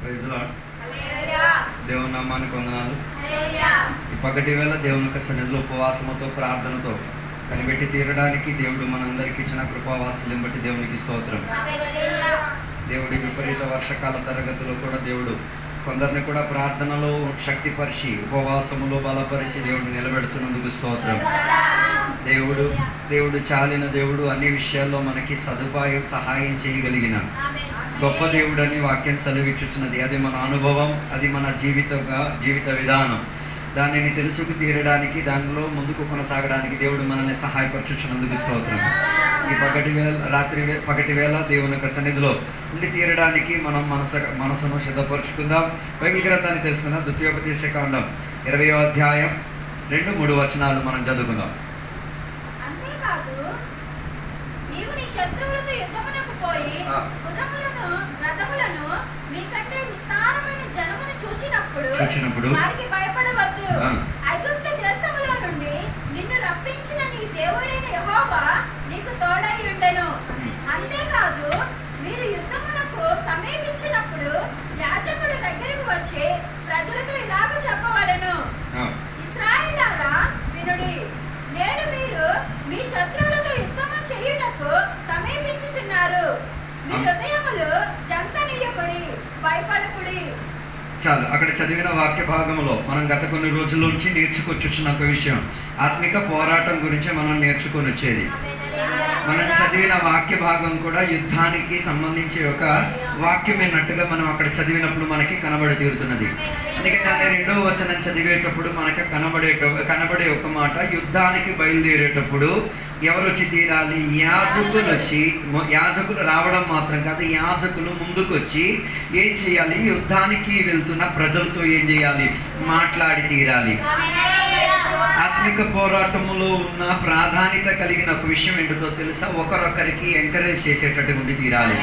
Praise lord. దేవుని నామానికి వందనాలు. ఈ పగటి వేళ దేవుని యొక్క సన్నిధిలో ఉపవాసముతో ప్రార్థనతో కనిపెట్టి తీరడానికి దేవుడు మనందరికి ఇచ్చిన కృపావాత్సల్యం బట్టి దేవునికి స్తోత్రం. దేవుడి విపరీత వర్షకాల తరగతిలో కూడా దేవుడు కొందరిని కూడా ప్రార్థనలో శక్తిపరిచి ఉపవాసములో బలపరిచి దేవుడు నిలబెడుతున్నందుకు స్తోత్రం. దేవుడు చాలిన దేవుడు, అన్ని విషయాల్లో మనకి సహాయం చేయగలిగిన గొప్ప దేవుడు అని వాక్యం సెలవిచ్చుచున్నది. అది మన అనుభవం, అది మన జీవిత విధానం. దానిని తెలుసుకు తీరడానికి, దానిలో ముందుకు కొనసాగడానికి దేవుడు మనల్ని సహాయపరచుచున్నందుకు స్తోత్రం. ఈ పగటి వేళ దేవుని యొక్క సన్నిధిలో ఉండి తీరడానికి మనం మనసును సిద్ధపరుచుకుందాం. బైబిల్ గ్రంథాన్ని తెలుసుకుందాం. ద్వితీయోపదేశకాండం 20వ అధ్యాయం 2-3 వచనాలు మనం చదువుకుందాం. చూచినప్పుడు ఐగుప్తు దేశములో నుండి నిన్ను రప్పించిన నీ దేవుడైన యెహోవా నీకు తోడై ఉండెను. అంతేకాదు, మీరు యుద్ధమునకు సమీపించినప్పుడు యాజకుడు దగ్గరకు వచ్చి ప్రజలతో ఇలాగ చెప్పవలెను, ఇశ్రాయేలులారా వినుడి, నేడు మీరు మీ శత్రువులతో యుద్ధము చేయుటకు సమీపించుచున్నారు. మీ హృదయములు జంకనీయకుడి, భయపడకుడి. చాలు. అక్కడ చదివిన వాక్య భాగంలో మనం గత కొన్ని రోజుల నుంచి నేర్చుకొచ్చున్న ఒక విషయం, ఆత్మిక పోరాటం గురించి మనం నేర్చుకొని వచ్చేది. మనం చదివిన వాక్య భాగం కూడా యుద్ధానికి సంబంధించి ఒక వాక్యమైనట్టుగా మనం అక్కడ చదివినప్పుడు మనకి కనబడి తీరుతున్నది. అందుకే దాన్ని 2వ వచనం చదివేటప్పుడు మనకి కనబడే ఒక మాట, యుద్ధానికి బయలుదేరేటప్పుడు ఎవరు వచ్చి తీరాలి? యాజకులు రావడం మాత్రం కాదు, యాజకులు ముందుకు వచ్చి ఏం చేయాలి? యుద్ధానికి వెళ్తున్న ప్రజలతో ఏం చేయాలి? మాట్లాడి తీరాలి. ఆత్మిక పోరాటములో ఉన్న ప్రాధాన్యత కలిగిన ఒక విషయం ఏంటో తెలుసా? ఒకరొకరికి ఎంకరేజ్ చేసేటట్టు ఉండి తీరాలి.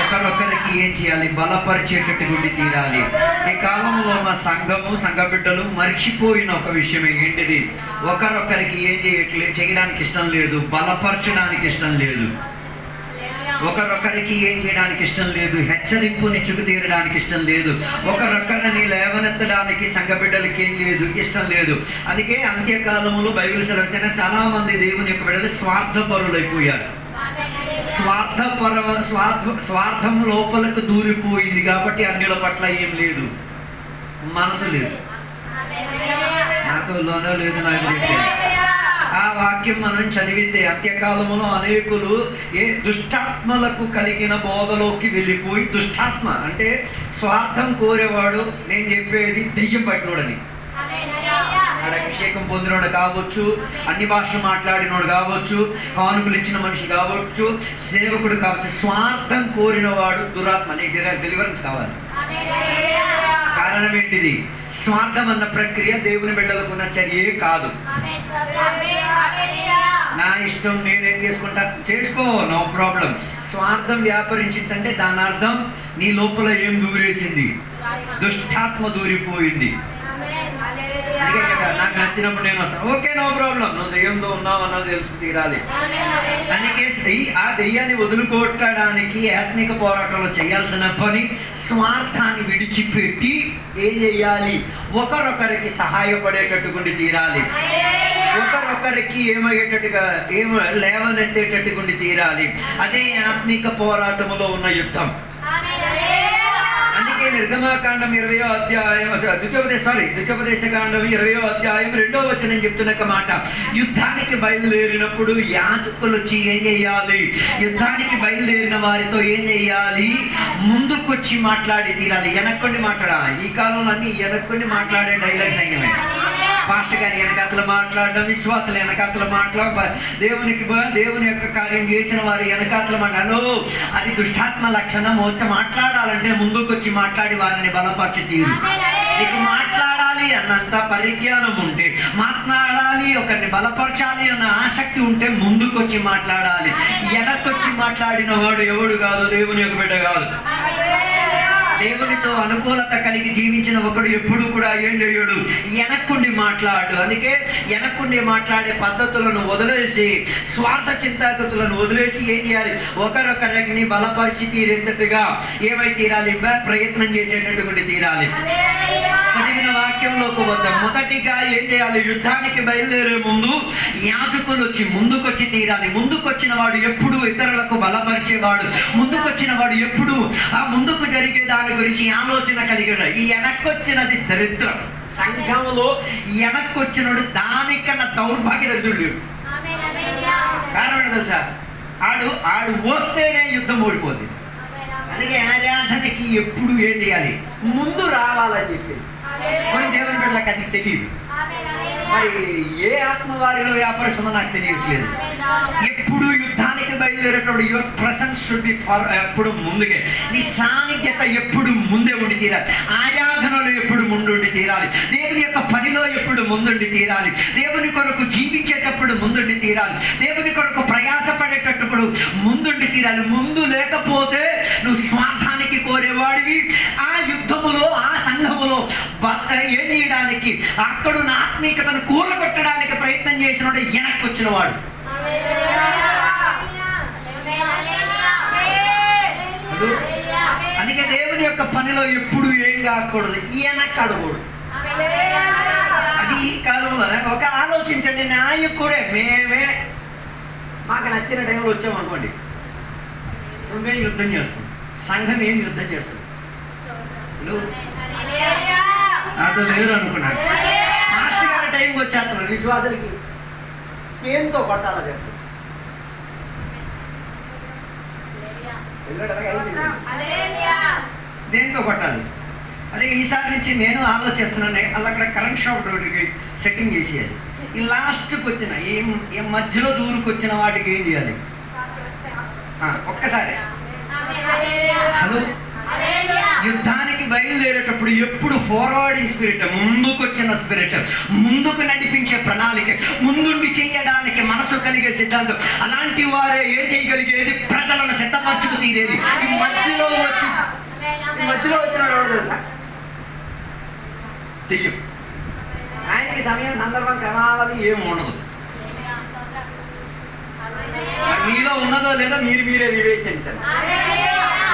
ఒకరొకరికి ఏం చేయాలి? బలపరిచేటట్టు ఉండి తీరాలి. ఈ కాలంలో ఉన్న సంఘ బిడ్డలు మర్చిపోయిన ఒక విషయం ఏంటిది? ఒకరొకరికి ఏం చేయడానికి ఇష్టం లేదు, బలపరచడానికి ఇష్టం లేదు. ఒకరొకరికి ఏం చేయడానికి ఇష్టం లేదు, హెచ్చరింపుని చుకు తీరడానికి ఇష్టం లేదు. ఒకరొకరిని లేవనెత్తడానికి సంఘ బిడ్డలకి ఏం లేదు, ఇష్టం లేదు. అందుకే అంత్యకాలంలో బైబిల్ సెలవుతేనే చాలా మంది దేవుని యొక్క బిడ్డలు స్వార్థపరులైపోయారు. స్వార్థం లోపలకు దూరిపోయింది కాబట్టి అన్యుల పట్ల ఏం లేదు, మనసు లేదు. నాతో లోనో లేదు, నాకు తెలియదు. ఆ వాక్యం మనం చదివితే అంత్యకాలములో అనేకులు దుష్టాత్మలకు కలిగిన బోధలోకి వెళ్ళిపోయి, దుష్టాత్మ అంటే స్వార్థం కోరేవాడు, నేను చెప్పేది దెయ్యం పట్టినోడని, ఆడ అభిషేకం పొందినోడు కావచ్చు, అన్ని భాషలు మాట్లాడినోడు కావచ్చు, కానుకలు ఇచ్చిన మనిషి కావచ్చు, సేవకుడు కావచ్చు, స్వార్థం కోరినవాడు దురాత్మ. నీకు డెలివరెన్స్ కావాలి. కారణం ఏంటిది? స్వార్థం అన్న ప్రక్రియ దేవుని బిడ్డలకున్న చర్యే కాదు. నా ఇష్టం, నేనేం చేసుకుంటా చేసుకో, నో ప్రాబ్లం. స్వార్థం వ్యాపరించిందంటే దాని అర్థం నీ లోపల ఏం దూరేసింది? దుష్టాత్మ దూరిపోయింది. అందుకే కదా, నాకు నచ్చినప్పుడు నేను వస్తాను, ఓకే నో ప్రాబ్లం, నువ్వు దెయ్యంతో ఉన్నావు అన్నది తెలుసు తీరాలి. అందుకే ఆ దెయ్యాన్ని వదులుకోవటానికి ఆత్మిక పోరాటంలో చేయాల్సిన పని, స్వార్థాన్ని విడిచిపెట్టి ఏం చేయాలి? ఒకరొకరికి సహాయపడేటట్టుకుండి తీరాలి. ఒకరొకరికి లేవనెత్తేటట్టుకుండి తీరాలి. అదే ఆత్మిక పోరాటములో ఉన్న యుద్ధం. అందుకే నిర్గమకాండం 20వ అధ్యాయం ద్వితీయోపదేశకాండం 20వ అధ్యాయం 2వ వచనం చెప్తున్న మాట, యుద్ధానికి బయలుదేరినప్పుడు యాజకులు వచ్చి ఏం చేయాలి? యుద్ధానికి బయలుదేరిన వారితో ఏం చేయాలి? ముందుకొచ్చి మాట్లాడి తీరాలి. వెనక్కొండి మాట్లాడాలి. ఈ కాలంలో అన్ని వెనక్కొండి మాట్లాడే డైలాగ్స్ అయినవి. పాస్టర్ గారి వెనకాతలు మాట్లాడడం, విశ్వాసాలు వెనకాతలు మాట్లాడ, దేవుని యొక్క కార్యం చేసిన వారి వెనకాతలు మాట్లాడు. అది దుష్టాత్మ లక్షణం. వచ్చి మాట్లాడాలంటే ముందుకొచ్చి మాట్లాడి వారిని బలపరిచి తీరు. నీకు మాట్లాడాలి అన్నంత పరిజ్ఞానం ఉంటే, మాట్లాడాలి, ఒకరిని బలపరచాలి అన్న ఆసక్తి ఉంటే ముందుకొచ్చి మాట్లాడాలి. వెనకొచ్చి మాట్లాడిన వాడు ఎవడు కాదు, దేవుని యొక్క బిడ్డ కాదు. దేవునితో అనుకూలత కలిగి జీవించిన ఒకడు ఎప్పుడు కూడా ఏం చేయడు, వెనక్కుండి మాట్లాడు. అందుకే వెనక్కుండి మాట్లాడే పద్ధతులను వదిలేసి, స్వార్థ చింతాగతులను వదిలేసి ఏం చేయాలి, ఒకరొకరిని బలపరిచి తీరేటట్టుగా ఏమై తీరాలి, ప్రయత్నం చేసేటట్టుగా తీరాలి. చదివిన వాక్యంలోకి వద్దాం. మొదటిగా ఏం చేయాలి, యుద్ధానికి బయలుదేరే ముందు యాజకులు వచ్చి ముందుకొచ్చి తీరాలి. ముందుకొచ్చిన వాడు ఎప్పుడు ఇతరులకు బలపరిచేవాడు, ముందుకొచ్చిన వాడు ఎప్పుడు ఆ ముందుకు జరిగే దాని గురించి ఆలోచన కలిగాడు. ఈ వెనక్కొచ్చినది దరిద్రం. సంఘంలో వెనక్కొచ్చినడు దానికన్నా దౌర్భాగ్యదుడు. కారణం తెలుసా, ఆడు వస్తేనే యుద్ధం ఓడిపోతుంది. అందుకే ఆరాధనకి ఎప్పుడు ఏం చేయాలి, ముందు రావాలని చెప్పి. కొన్ని దేవుని బిడ్డలకు అది తెలియదు. మరి ఏ ఆత్మవారిలో వ్యాపారస్తుందో నాకు తెలియట్లేదు. ఎప్పుడు యుద్ధానికి బయలుదేరేటప్పుడు your presence should be for, ఎప్పుడు ముందుకే. నీ సాన్నిధ్యత ఎప్పుడు ముందే ఉండి తీరాలి. ఆరాధనలో ఎప్పుడు ముందుండి తీరాలి. దేవుని యొక్క పనిలో ఎప్పుడు ముందుండి తీరాలి. దేవుని కొరకు జీవించేటప్పుడు ముందుండి తీరాలి. దేవుని కొరకు ప్రయాసపడేటప్పుడు ముందుండి తీరాలి. ముందు లేకపోతే నువ్వు స్వార్థానికి కోరేవాడివి. ఆ యుద్ధములో, ఆ సంఘములో ఏం చేయడానికి, అక్కడున్న ఆత్మీయతను కూలగొట్టడానికి ప్రయత్నం చేసినోడు వెనక్కి వచ్చిన వాడు. అందుకే దేవుని యొక్క పనిలో ఎప్పుడు ఏం కాకూడదు, వెనక్కడకూడదు. అది ఈ కాలంలో ఒక ఆలోచించండి. నాయకుడే మేమే మాకు నచ్చిన టైంలో వచ్చామనుకోండి, నువ్వేం యుద్ధం చేస్తాం, సంఘం ఏం యుద్ధం చేస్తుంది. నాతో లేరు అనుకున్నాను. మాస్టర్ గారి టైంకి వచ్చేస్తున్నారు. విశ్వాసాలకి దేంతో కొట్టాలో చెప్పు. దేంతో కొట్టాలి? అదే ఈసారి నుంచి నేను ఆలోచిస్తున్నాను. అక్కడ కరెంట్ షాప్ రోడ్డుకి సెట్టింగ్ చేసేయాలి. ఈ లాస్ట్కి వచ్చిన ఈ మధ్యలో దూరుకొచ్చిన వాటికి ఏం చేయాలి? ఒక్కసారి హలో, యుద్ధానికి బయలుదేరేటప్పుడు ఎప్పుడు ఫార్వర్డింగ్ స్పిరిట్, ముందుకొచ్చిన స్పిరిట్, ముందుకు నడిపించే ప్రణాళిక, ముందుండి చేయడానికి మనసు కలిగే సిద్ధాంతం, అలాంటి వారే ఏం చేయగలిగేది, ప్రజలను సిద్ధపరచుకు తీరేది. ఈ మధ్యలో వచ్చినాడు ఎవరు తెలుసా? దెయ్యం. ఆయనకి సమయం, సందర్భం, క్రమావళి ఏమి ఉండదు. మీలో ఉన్నదో లేదో మీరే వివేచించండి.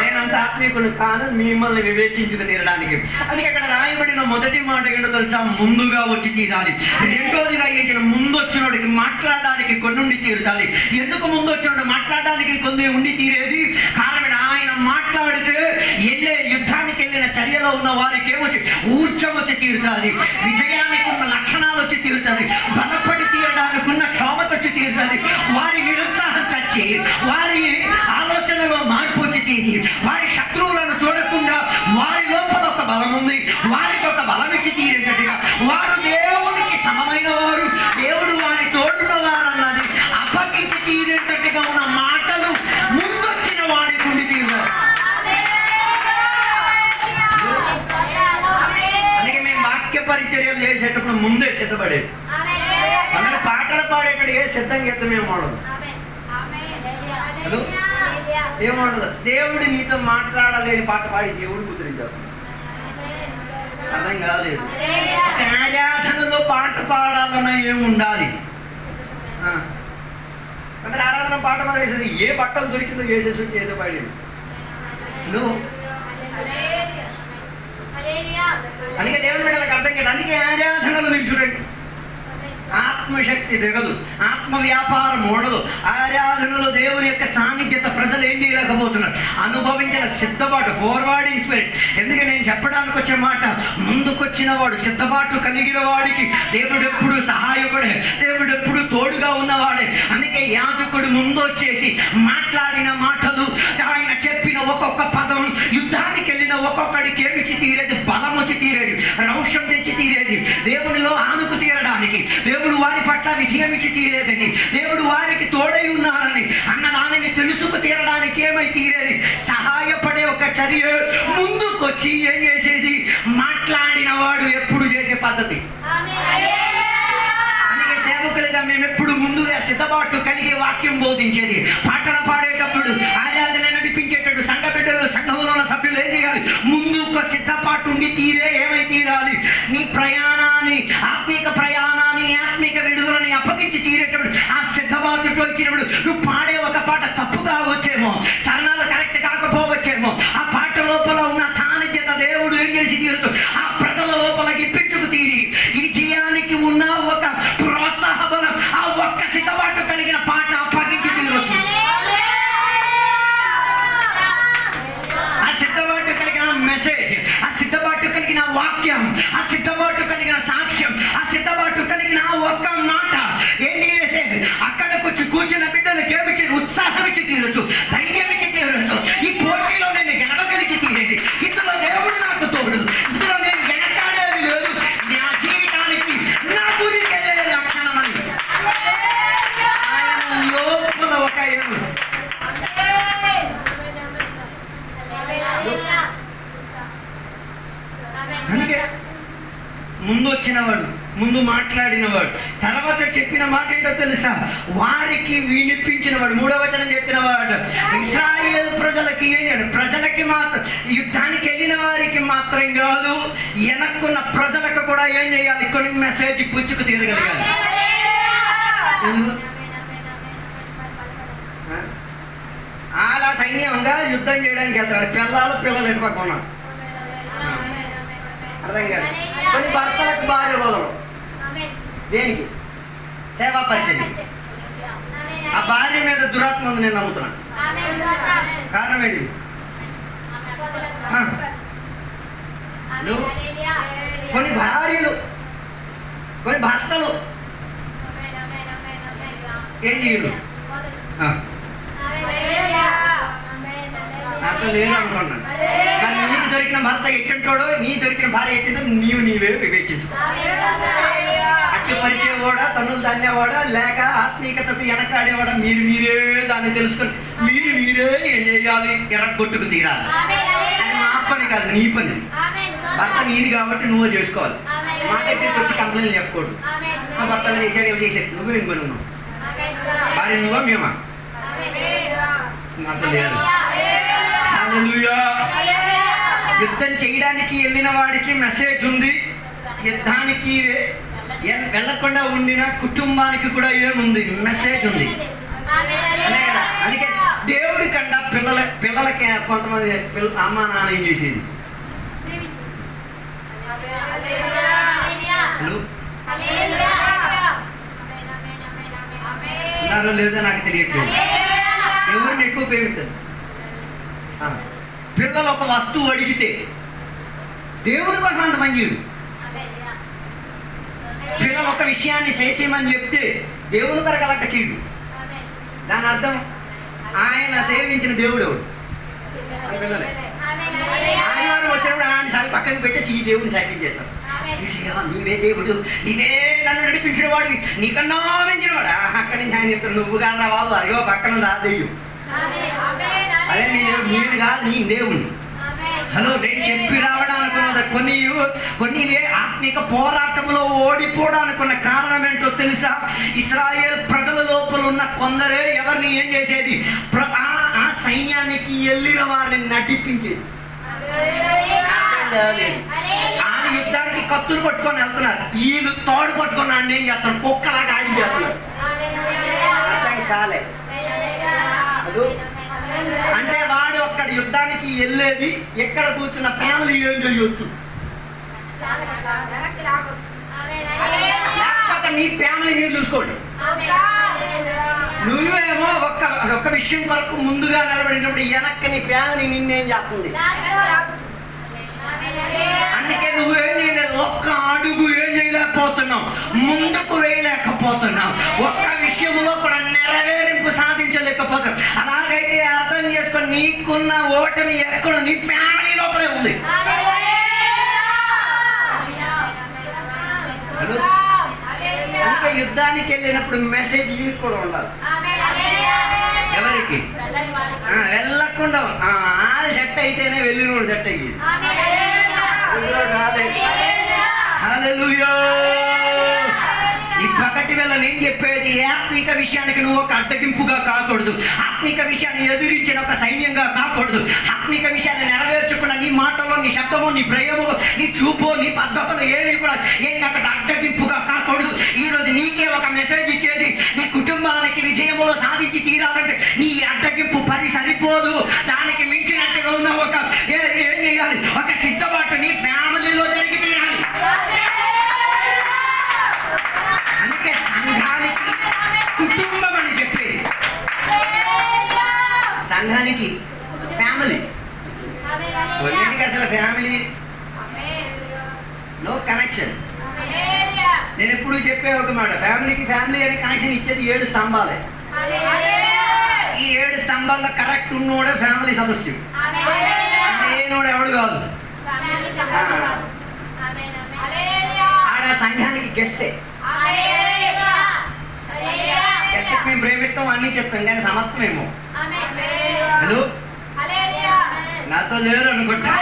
నేనంత ఆత్మీయుడు కాను, మిమ్మల్ని వివేచించుకు తీరడానికి. అది అక్కడ రాయబడిన మొదటి మాట ఏంటో తెలుసా, ముందుగా వచ్చి తీరాలి. రెండోదిగా ఏంటంటే, ముందు వచ్చినోడికి మాట్లాడడానికి కొన్ని ఉండి తీరుతాలి. ఎందుకు ముందు వచ్చినోడు మాట్లాడడానికి కొన్ని ఉండి తీరేది? కారణం ఆయన మాట్లాడితే వెళ్ళే యుద్ధానికి వెళ్ళిన చర్యలో ఉన్న వారికి ఏమొచ్చి ఊర్జం వచ్చి తీరుతుంది, విజయానికి ఉన్న లక్షణాలు వచ్చి తీరుతుంది, బలపడి తీరడానికి ఉన్న క్షోమత వచ్చి తీరుతుంది, వారి నిరుత్సాహం చచ్చి, వారి ఆలోచనలో మార్పు వచ్చి తీరి, వారి శత్రువులను చూడకుండా వారి లోపల ఒక బలం ఉంది, వారికి ఒక బలం ఇచ్చి తీరేటట్టుగా, వారు దేవునికి సమమైన వారు, దేవుడు వారి తోడున్న వారు అన్నది అప్పగించి తీరేటట్టుగా ఉన్న మాటలు ముందొచ్చిన వాడికి ఉండి తీరారు. అందుకే మేము వాక్య పరిచర్యలు చేసేటప్పుడు ముందే సిద్ధపడేది. అందరూ పాటలు పాడేటట్టుగా సిద్ధంగా ఎత్త మేము వాడదు. హలో, ఏమండదు. దేవుడు నీతో మాట్లాడలేని పాట పాడి దేవుడు కుదిరించాడు. అర్థం కాలేదు. ఆరాధనలో పాట పాడాలన్నా ఏముండాలి? అందరు ఆరాధన పాట పాడేసేది, ఏ బట్టలు దొరికిందో వేసేసి వచ్చి ఏదో పాడాడు. అందుకే దేవుని బిడ్డలకు అర్థం కాదు. అందుకే ఆరాధనలు మీరు చూడండి, ఆత్మశక్తి దిగదు, ఆత్మ వ్యాపారం ఓడదు. ఆరాధనలో దేవుని యొక్క సాన్నిధ్యత ప్రజలు ఏం చేయలేకపోతున్నారు, అనుభవించిన సిద్ధపాటు, ఫార్వర్డింగ్ స్పిరిట్. ఎందుకంటే నేను చెప్పడానికి వచ్చే మాట, ముందుకొచ్చిన వాడు, సిద్ధపాటు కలిగిన వాడికి దేవుడు ఎప్పుడు సహాయకుడే, దేవుడు ఎప్పుడు తోడుగా ఉన్నవాడే. అందుకే యాజకుడు ముందు వచ్చేసి మాట్లాడిన మాటలు, ఆయన చెప్పిన ఒక్కొక్క పదం, యుద్ధానికి వెళ్ళిన ఒక్కొక్కడికి ఏమిచ్చి తీరేది, బలం వచ్చి తీరేది, రౌషం తెచ్చి తీరేది, దేవునిలో ఆనుకు తీరడానికి, దేవుడు వారి పట్ల విజయం ఇచ్చి తీరేదని, దేవుడు వారికి తోడై ఉన్నారని అన్న దానిని తెలుసుకు తీరడానికి ఏమై తీరేది, సహాయపడే ఒక చర్య ముందుకొచ్చి ఏం చేసేది, మాట్లాడిన వాడు ఎప్పుడు చేసే పద్ధతి. అందుకే సేవకులుగా మేము ఎప్పుడు ముందుగా సిద్ధపాటు కలిగే వాక్యం బోధించేది. పాటలు పాడేటప్పుడు, ఆరాధన నడిపించేటప్పుడు సంఘ బిడ్డలు, సంఘంలో ఉన్న సభ్యులు ఏం చేయాలి, ముందుకు సిద్ధ ఏం చేసి తీరుతూ ఆ ప్రజల లోపలికి పిచ్చుకు తీరి ఈ విజయానికి ఉన్న ఒక ప్రోత్సాహ బలం, ఆ ఒక్క సిద్ధపాటు కలిగిన పాట అప్పగించి తీరొచ్చు. ఆ సిద్ధపాటు కలిగిన మెసేజ్, ఆ సిద్ధపాటు కలిగిన వాక్యం, ఆ సిద్ధపాటు కలిగిన సాక్ష్యం, ఆ సిద్ధపాటు కలిగిన ఒక్క మాట ఏంటి చేసేది? అక్కడికి వచ్చి కూర్చున్న బిడ్డలకు ఏమిచ్చి ఉత్సాహం ఇచ్చి తీరొచ్చు, ధైర్యం ఇచ్చి తీరొచ్చు. ఈ పోటీలో నేను గెలవగలిగి తీరేది, ఇందులో దేవుడు నాకు తోడు, ఇందులో నేను వెనకాడేది లేదు, నా జీవితానికి నా గురికి వెళ్ళే లక్షణం అని ఆయన లోపల ఒక అందుకే ముందు వచ్చినవాడు, ముందు మాట్లాడినవాడు, తర్వాత చెప్పిన మాట ఏంటో తెలుసా? వారికి వినిపించినవాడు. 3వ వచనం చెప్పినవాడు ఇశ్రాయేల్ ప్రజలకి ఏం చేయాలి? ప్రజలకి మాత్రం, యుద్ధానికి వెళ్ళిన వారికి మాత్రం కాదు, వెనక్కున్న ప్రజలకు కూడా ఏం చేయాలి? కొన్ని మెసేజ్ పుచ్చుకు తీరగలగాలి. అలా సైన్యంగా యుద్ధం చేయడానికి వెళ్తాడు. పిల్లలు ఎటు పక్క ఉన్నారు, అర్థం కాదు. కొన్ని భర్తలకు భార్య రోజులు దేనికి? సేవా పరిచయం. ఆ భార్య మీద దురాత్మ ఉంది నేను నమ్ముతున్నాను. కారణం ఏంటి? కొన్ని భార్యలు, కొన్ని భర్తలు ఏం చేయరు? అట్లా లేదు అనుకున్నాను. కానీ నీకు దొరికిన భర్త ఎట్టుంటాడో, నీ దొరికిన భార్య ఎట్టిందో నీవే వివేచించుకో. అట్టి పరిచయవాడా, తన్నులు దాన్నేవాడా, లేక ఆత్మీయతకు వెనకాడేవాడా, మీరే దాన్ని తెలుసుకొని మీరే ఏం చేయాలి? ఎరగొట్టుకు తీరాలి. అది మా పని కాదు, నీ పని. భర్త నీది కాబట్టి నువ్వు చేసుకోవాలి. మా దగ్గరికి వచ్చి కంప్లైంట్ చెప్పకూడదు. మా భర్తలు చేసాడు, ఇలా చేసాడు, నువ్వేం పని ఉన్నావు? భార్య నువ్వా మేమా? నాతో లేదు. యుద్ధం చేయడానికి వెళ్ళిన వాడికి మెసేజ్ ఉంది, యుద్ధానికి వెళ్ళకుండా ఉండిన కుటుంబానికి కూడా ఏముంది? మెసేజ్ ఉంది. అదే కదా. అందుకే దేవుడి కన్నా పిల్లలకి కొంతమంది అమ్మ నాన్న ఏం చేసేది? ఉన్నారో లేదో నాకు తెలియట్లేదు. ఎవరిని ఎక్కువ ప్రేమిస్తారు? పిల్లలు ఒక వస్తువు అడిగితే దేవుడి కోసం అంత మంచిడు. పిల్లలు ఒక విషయాన్ని చేసేయమని చెప్తే దేవుని కొరకు అలాగ చేయడు. దాని అర్థం ఆయన సేవించిన దేవుడు ఎవడు? పిల్లలే. ఆదివారం వచ్చినప్పుడు ఆయన సారి పక్కకు పెట్టేసి ఈ దేవుడిని సాక్రిఫైస్ చేస్తాం. నీవే దేవుడు, నీవే నన్ను నడిపించిన వాడివి, నీకన్నా మించిన వాడు. అక్కడి నుంచి ఆయన చెప్తాడు, నువ్వు కాదా బాబు, అదిగో పక్కన దా దెయ్యం, అదే నేను కాదు నీ దేవుణ్ణి. హలో, నేను చెప్పి రావడానుకున్నది కొన్ని ఆత్మిక పోరాటంలో ఓడిపోవడానుకున్న కారణం ఏంటో తెలుసా? ఇశ్రాయేల్ ప్రజల లోపల ఉన్న కొందరే ఎవరిని ఏం చేసేది? ఆ సైన్యానికి వెళ్ళిన వారిని నడిపించేది. ఆయన యుద్ధానికి కత్తులు పట్టుకొని వెళ్తున్నారు, వీళ్ళు తోడు పట్టుకొని ఆయన ఏం చేస్తారు? కుక్కలాగా ఆయన చేస్తున్నారు. అర్థం కాలే. అంటే వాడు అక్కడ యుద్ధానికి వెళ్ళేది, ఎక్కడ కూర్చున్న ఫ్యామిలీ ఏం చేయొచ్చు? లేకపోతే మీ ఫ్యామిలీ మీరు చూసుకోండి. నువ్వేమో ఒక్క విషయం కొరకు ముందుగా నిలబడినప్పుడు వెనక్కి నీ ఫ్యామిలీ నిన్నేం చేస్తుంది? అందుకే నువ్వేం చేయలేదు, ఒక్క అడుగు ఏం చేయలేకపోతున్నావు, ముందుకు వేయలేకపోతున్నావు, ఒక్క విషయంలో కూడా నెరవేరింపు సాధించలేకపోతున్నావు. అలాగైతే అర్థం చేసుకొని నీకున్న ఓటమి ఎక్కడ? నీ ఫ్యామిలీ లోపలే ఉంది. అందుకే యుద్ధానికి వెళ్ళినప్పుడు మెసేజ్ వీళ్ళకి కూడా ఉండాలి. ఎవరికి? వెళ్ళకుండా ఆది సెట్ అయితేనే వెళ్ళినోడు సెట్ అయ్యేది. హల్లెలూయా. ఈ పగటి వేళ నేను చెప్పేది, ఆత్మిక విషయానికి నువ్వు ఒక అడ్డగింపుగా కాకూడదు, ఆత్మిక విషయాన్ని ఎదిరించిన ఒక సైన్యంగా కాకూడదు, ఆత్మిక విషయాన్ని నెరవేర్చుకున్న నీ మాటలో, నీ శబ్దము, నీ ప్రేమో, నీ చూపు, నీ పద్ధతులు ఏమి కూడా ఏం అక్కడ అడ్డగింపుగా కాకూడదు. ఈరోజు నీకే ఒక మెసేజ్ ఇచ్చేది, నీ కుటుంబానికి విజయములో సాధించి తీరాలంటే నీ అడ్డగింపు సరిపోదు, దానికి మించినట్టుగా ఉన్న ఏం చేయాలి? ఒక సిద్ధపాటు నీ ఎందుకు అసలు ఫ్యామిలీ నో కనెక్షన్. నేను ఎప్పుడు చెప్పే ఒక మాట, ఫ్యామిలీకి ఫ్యామిలీ అని కనెక్షన్ ఇచ్చేది 7 స్తంభాలే. ఈ 7 స్తంభాల్లో కరెక్ట్ ఉన్నోడే ఫ్యామిలీ సదస్సు, లేనోడు ఎవడు కాదు. ఆడ సంఘానికి గెస్టే. గెస్ట్కి మేము ప్రేమిస్తాం అన్నీ చెప్తాం కానీ సమత్వమేమో. హలో, నాతో లేరు అనుకుంటా.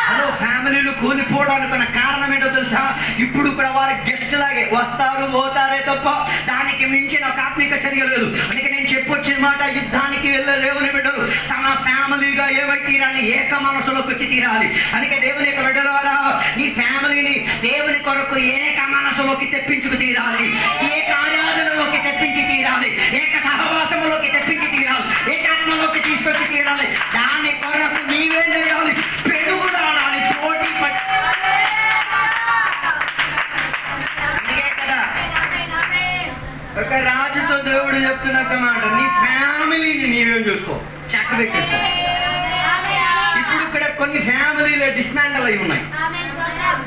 హలో, ఫ్యామిలీలు కూలిపోవడానికి కారణం ఏంటో తెలుసా? ఇప్పుడు కూడా వారి గెస్ట్ లాగే వస్తారు పోతారే తప్ప దానికి మించిన ఒక ఆత్మిక చర్య లేదు. అందుకే నేను చెప్పొచ్చిన మాట, యుద్ధానికి వెళ్ళే దేవుని బిడ్డలు తమ ఫ్యామిలీగా ఏమై తీరాలి, ఏక మనసులోకి వచ్చి తీరాలి. అందుకే దేవుని యొక్క బిడ్డల వల్ల నీ ఫ్యామిలీని దేవుని కొరకు ఏక మనసులోకి తెప్పించుకు తీరాలి, ఏక ఆరాధనలోకి తెప్పించి తీరాలి, ఏక సహవాసములోకి తెప్పించి తీరాలి, ఏకాత్మలోకి తీసుకొచ్చి తీరాలి. దాని కొరకు నీవేం చేయాలి? పెరుగుదాడాలి, పోటీ పడి. అందుకే కదా ఒక రాజుతో దేవుడు చెప్తున్న మాట, నీ ఫ్యామిలీని నీవేం చూసుకో, చక్క పెట్టేసుకో. ఇప్పుడు ఇక్కడ కొన్ని ఫ్యామిలీలు డిస్మాంటల్ అయి ఉన్నాయి.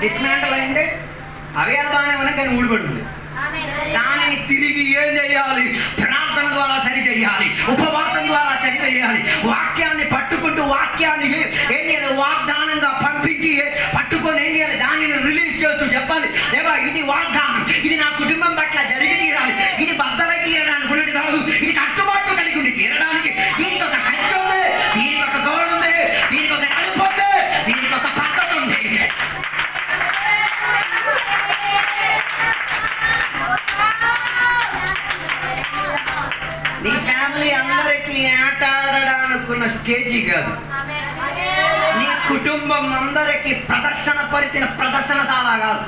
డిస్మాంటల్ అయింటే అవే బాగానే ఉన్నాయి కానీ ఊడిపడుతుంది. దానిని తిరిగి ఏం చేయాలి? ప్రార్థన ద్వారా సరి చేయాలి, ఉపవాసం ద్వారా సరి చేయాలి. వాక్యాన్ని పట్టుకుంటూ వాక్యాన్ని ఏం చేయాలి? వాగ్దానంగా పంపించి పట్టుకొని ఏం చేయాలి? దానిని రిలీజ్ చేస్తూ చెప్పాలి, దేవా ఇది వాగ్దానం, ఇది నా కుటుంబం పట్ల జరిగి తీరాలి, ఇది బద్దలై తీరడానికి ఉన్నది కాదు, ఇది కట్టుబాటు కలిగి ఉండి తీరడానికి. దీనికి ఒక ఖర్చు ఉంది, దీనికి ఒక గోడ ఉంది, దీనికి ఒక నడుపు ఉంది, దీనికి ఒక పద్ధతి ఉంది. నీ ఫ్యామిలీ అందరికీ ఆట ఆడడానుకున్న స్టేజీ కాదు, నీ కుటుంబం అందరికీ ప్రదర్శన పరిచిన ప్రదర్శనశాల కాదు.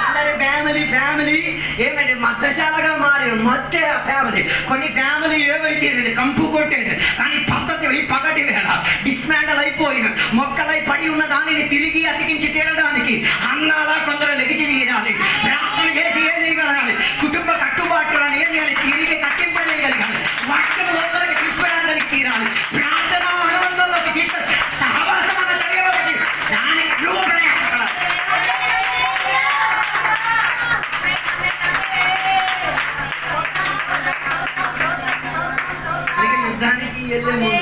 అందరి ఫ్యామిలీ ఫ్యామిలీ ఏమైంది? మద్దశాలగా మారి మధ్య ఫ్యామిలీ. కొన్ని ఫ్యామిలీ ఏమైతే కంపు కొట్టేది కానీ పద్ధతి పగటి వేళ డిస్మాండల్ అయిపోయిన మొక్కలై పడి ఉన్న దానిని తిరిగి అతికించి తీరడానికి అన్నాలా కొందరు లెగిచి తీరాలి, ప్రార్థన చేసి ఏం చేయగలగాలి? కుటుంబ కట్టుబాట్లను ఏం చేయాలి? తిరిగి కట్టింపజేయగలగాలి, వాక్యం లోపలికి తీసుకురాగలిగి తీరాలి, ప్రార్థన అనుబంధంలోకి తీసుకు సహవాసం అన్న చర్యలోకి దానికి నువ్వు ప్రయాసపడాలి. అందుకే యుద్ధానికి వెళ్ళే ముందు,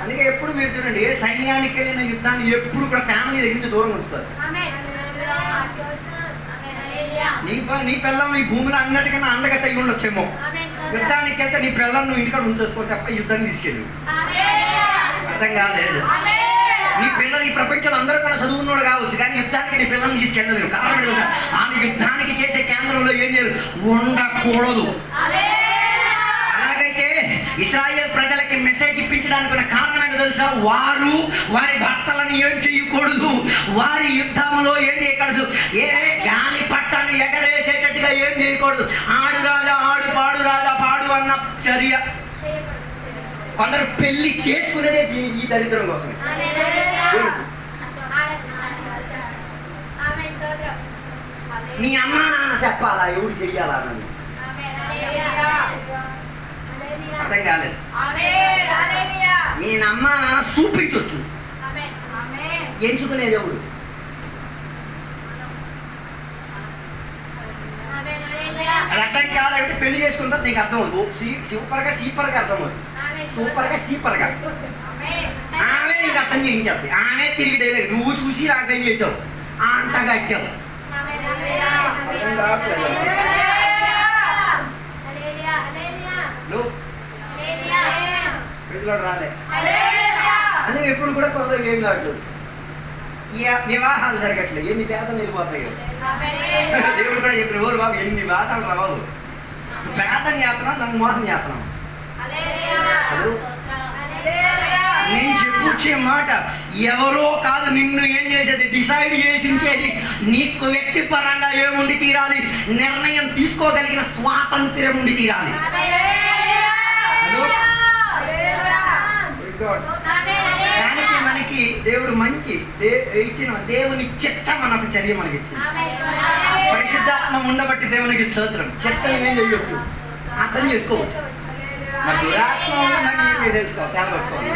అందుకే ఎప్పుడు మీరు చూడండి, ఏ సైన్యానికి వెళ్ళిన యుద్ధాన్ని ఎప్పుడు కూడా ఫ్యామిలీ దగ్గర నుంచి దూరం ఉంచుతారు. నీ పిల్లలు ఈ భూమిలో అన్నట్టుగా అందగా తగి ఉండొచ్చేమో, యుద్ధానికి వెళ్తే నీ పిల్లలు నువ్వు ఇంటికాడ ఉంచేసుకో తప్ప యుద్ధాన్ని తీసుకెళ్ళి. అర్థం కాలేదు? నీ పిల్లలు ఈ ప్రపంచంలో అందరూ కూడా చదువుకున్నాడు కావచ్చు కానీ యుద్ధానికి నీ పిల్లల్ని తీసుకెళ్ళలేరు. కారణం తెలుసా? వాళ్ళు యుద్ధానికి చేసే కేంద్రంలో ఏం చేయరు, ఉండకూడదు. అలాగైతే ఇశ్రాయేల్ ప్రజలకి మెసేజ్ ఇప్పించడానికి ఉన్న కారణం ఏంటో తెలుసా? వారు వారి భర్తలను ఏం చేయకూడదు, వారి యుద్ధంలో ఏం చేయకూడదు, ఏ గాలి పట్టాన్ని ఎగరేసేటట్టుగా ఏం చేయకూడదు. ఆడు రాజా ఆడు, పాడు రాజా పాడు అన్న చర్య. కొందరు పెళ్లి చేసుకునేదే ఈ దరిద్రం కోసమే. మీ అమ్మ నాన్న చెప్పాలా, ఎవడు చెయ్యాలా అన్నది. అర్థం కాలేదు? మీ అమ్మ నాన్న చూపించవచ్చు, ఎంచుకునేది ఎవడు? అది అర్థం కాలేకపోతే పెళ్లి చేసుకుంటా నీకు అర్థం అవుతుంది. సూపర్గా సీపర్గా అర్థం అవుతుంది, సూపర్గా సీపర్గా ఆమె నీకు అర్థం చేయించేది. ఆమె తిరిగి డైలీ నువ్వు చూసి అర్థం చేసావు, అంత కట్టావు. రాలే అందుకే ఎప్పుడు కూడా కొందరు ఏం కావట్లేదు, ఈ వివాహాలు జరగట్లేదు, ఎన్ని పేదలు వెళ్ళిపోతాయి. దేవుడు కూడా చెప్పిన ఓరు బాబు ఎన్ని వేతలు రావు, పేదం చేస్తున్నావు నన్ను మోసం చేస్తున్నావు. నేను చెప్పుచ్చే మాట ఎవరో కాదు, నిన్ను ఏం చేసేది డిసైడ్ చేసించేది. నీకు వ్యక్తిపరంగా ఏముండి తీరాలి, నిర్ణయం తీసుకోగలిగిన స్వాతంత్ర్యం ఉండి తీరాలి. దానికి మనకి దేవుడు మంచి ఇచ్చిన దేవుని చెత్త మనకు చర్య మనకి ఇచ్చింది. పరిశుద్ధాత్మ ఉండబట్టి దేవునికి స్తోత్రం. చెత్తని ఏం చేయొచ్చు, అర్థం చేసుకోవచ్చు. మరి దురాత్మ ఉన్నది తెలుసుకోవాలి, తెలబట్టుకోవాలి.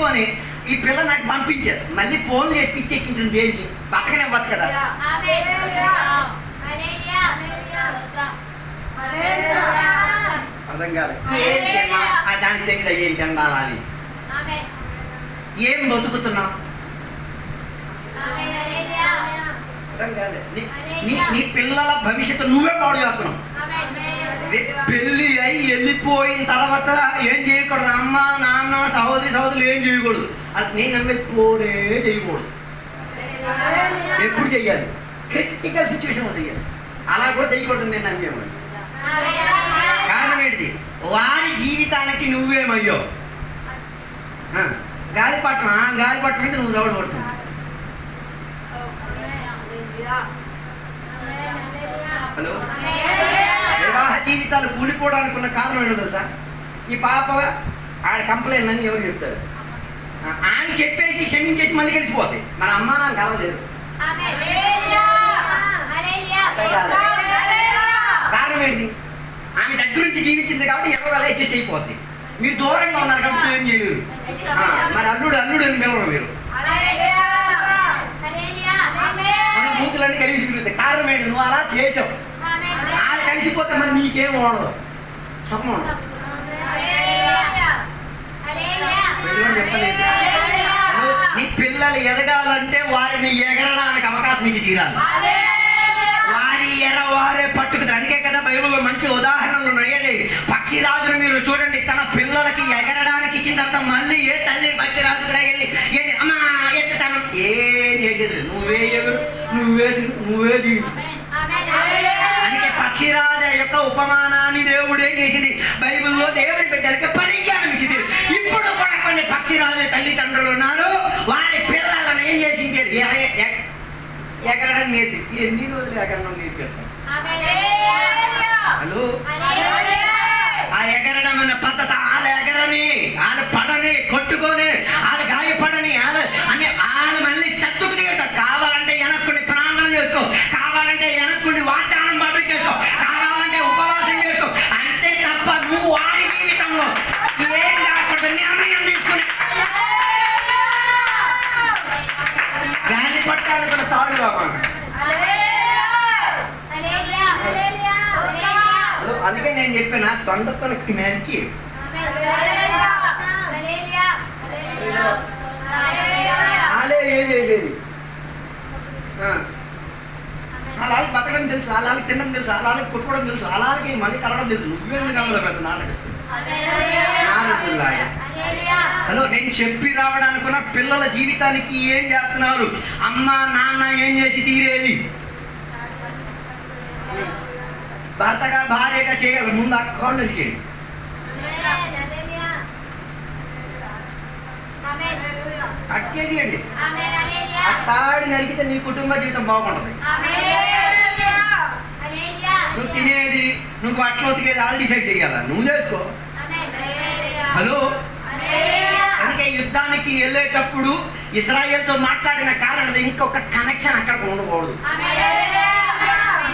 తీసుకొని ఈ పిల్ల నాకు పంపించారు. మళ్ళీ ఫోన్ చేసి పిచ్చి ఎక్కించిన దేనికి? బతకనివ్వచ్చు కదా. అర్థం కాదు. ఏంటమ్మా దానికి తెలియదు ఏంటి అన్నావా అని. ఏం బతుకుతున్నావు? అర్థం కాదు. నీ పిల్లల భవిష్యత్తు నువ్వే పాడు చేస్తున్నావు. పెళ్ళి అయి వెళ్ళిపోయిన తర్వాత ఏం చేయకూడదు? అమ్మ నాన్న సహోదరులు ఏం చేయకూడదు. అది నేను నమ్మేది పోనే చేయకూడదు. ఎప్పుడు చెయ్యాలి? క్రిటికల్ సిచ్యువేషన్లో చెయ్యాలి. అలా కూడా చేయకూడదు నేను నమ్మేవాడు. కారణం ఏంటిది? వారి జీవితానికి నువ్వేమయ్యో గాలిపట్టం మీద నువ్వు దౌడు పడుతున్నావు. హలో, వివాహ జీవితాలు కూలిపోవడానికి ఉన్న కారణం ఏంటో తెలుసా? ఈ పాప ఆడ కంప్లైంట్ అని ఎవరు చెప్తారు? ఆయన చెప్పేసి క్షమించేసి మళ్ళీ కలిసిపోతాయి. మన అమ్మ నాన్న కలవలేదు. కారణం ఏంటిది? ఆమె దగ్గర నుంచి జీవించింది కాబట్టి ఎవరు అలా అడ్జస్ట్ అయిపోద్ది. మీరు దూరంగా ఉన్నారు కాబట్టి ఏం చేయలేరు. మరి అల్లుడు అని పిలవరు మీరు. మన మూతులన్నీ కలిసి తిరుగుతాయి. కారణం ఏంటి? నువ్వు అలా చేసావు. వాళ్ళు కలిసిపోతే మరి నీకేం ఉండదు, సుఖం ఉండదు. చెప్పలేదు. నీ పిల్లలు ఎదగాలంటే వారిని ఎగరడానికి అవకాశం ఇచ్చి తీరాలి. వారే పట్టుకుతారు. అందుకే కదా బైబిల్లో మంచి ఉదాహరణలు ఉన్నాయి. పక్షిరాజును మీరు చూడండి, తన పిల్లలకి ఎగరడానికి ఇచ్చిన తర్వాత మళ్ళీ ఏ తల్లి పక్షిరాజు కూడా వెళ్ళి ఏంటి అమ్మా ఎత్తుతాను ఏం చేసేది? నువ్వే ఎగురు, నువ్వే దిగు. అందుకే పక్షిరాజ యొక్క ఉపమానాన్ని దేవుడు ఏం చేసింది? బైబిల్లో దేవుడి బిడ్డలకి పరిజ్ఞానం ఇచ్చింది. ఇప్పుడు కూడా కొన్ని పక్షిరాజు తల్లిదండ్రులు ఉన్నారు. వారి పిల్లలను ఏం చేసింది? ఎగరడం నేర్పి. ఎన్ని రోజులు ఎగరడం నేర్పిస్తాం? హలో, ఆ ఎగరడం అన్న పద్ధతి వాళ్ళు ఎగరని, వాళ్ళు పడని, కొట్టుకొని, వాళ్ళు గాయపడని, వాళ్ళు మళ్ళీ సత్తుకు దిగుతారు. కావాలంటే వెనక్కుండి ప్రాణం చేసుకో, కావాలంటే వెనక్కుండి వాగ్దానం పంపి చేసుకో, కావాలంటే ఉపవాసం చేసుకో. అంతే తప్ప నువ్వు వాడి జీవితంలో ఏం కాకుండా నిర్ణయం తీసుకుని గాలి పట్టాలి కూడా తాడు కాకుండా. అందుకే నేను చెప్పిన దొండతనకి మేరకి వాళ్ళే ఏం చేయలేదు. వాళ్ళకి బతకడం తెలుసు, వాళ్ళకి తినడం తెలుసు, వాళ్ళకి కొట్టుకోవడం తెలుసు, వాళ్ళకి మళ్ళీ కలవడం తెలుసు. నువ్వెందుకు అందులో పెద్ద నాటకం? హలో, నేను చెప్పి రావడానుకున్న పిల్లల జీవితానికి ఏం చేస్తున్నారు? అమ్మ నాన్న ఏం చేసి తీరేది? భర్తగా భార్యగా చేయాలి. ముందు అకౌంట్ అడిగేయండి. కట్ చేసేయండి. ఆ తాడి నరికితే నీ కుటుంబ జీవితం బాగుంటుంది. నువ్వు తినేది, నువ్వు బట్టలు ఉతికేది వాళ్ళు డిసైడ్ చేయాలా? నువ్వు చేసుకో. హలో, అందుకే యుద్ధానికి వెళ్ళేటప్పుడు ఇశ్రాయేలుతో మాట్లాడిన కారణం ఇంకొక కనెక్షన్ అక్కడ ఉండకూడదు.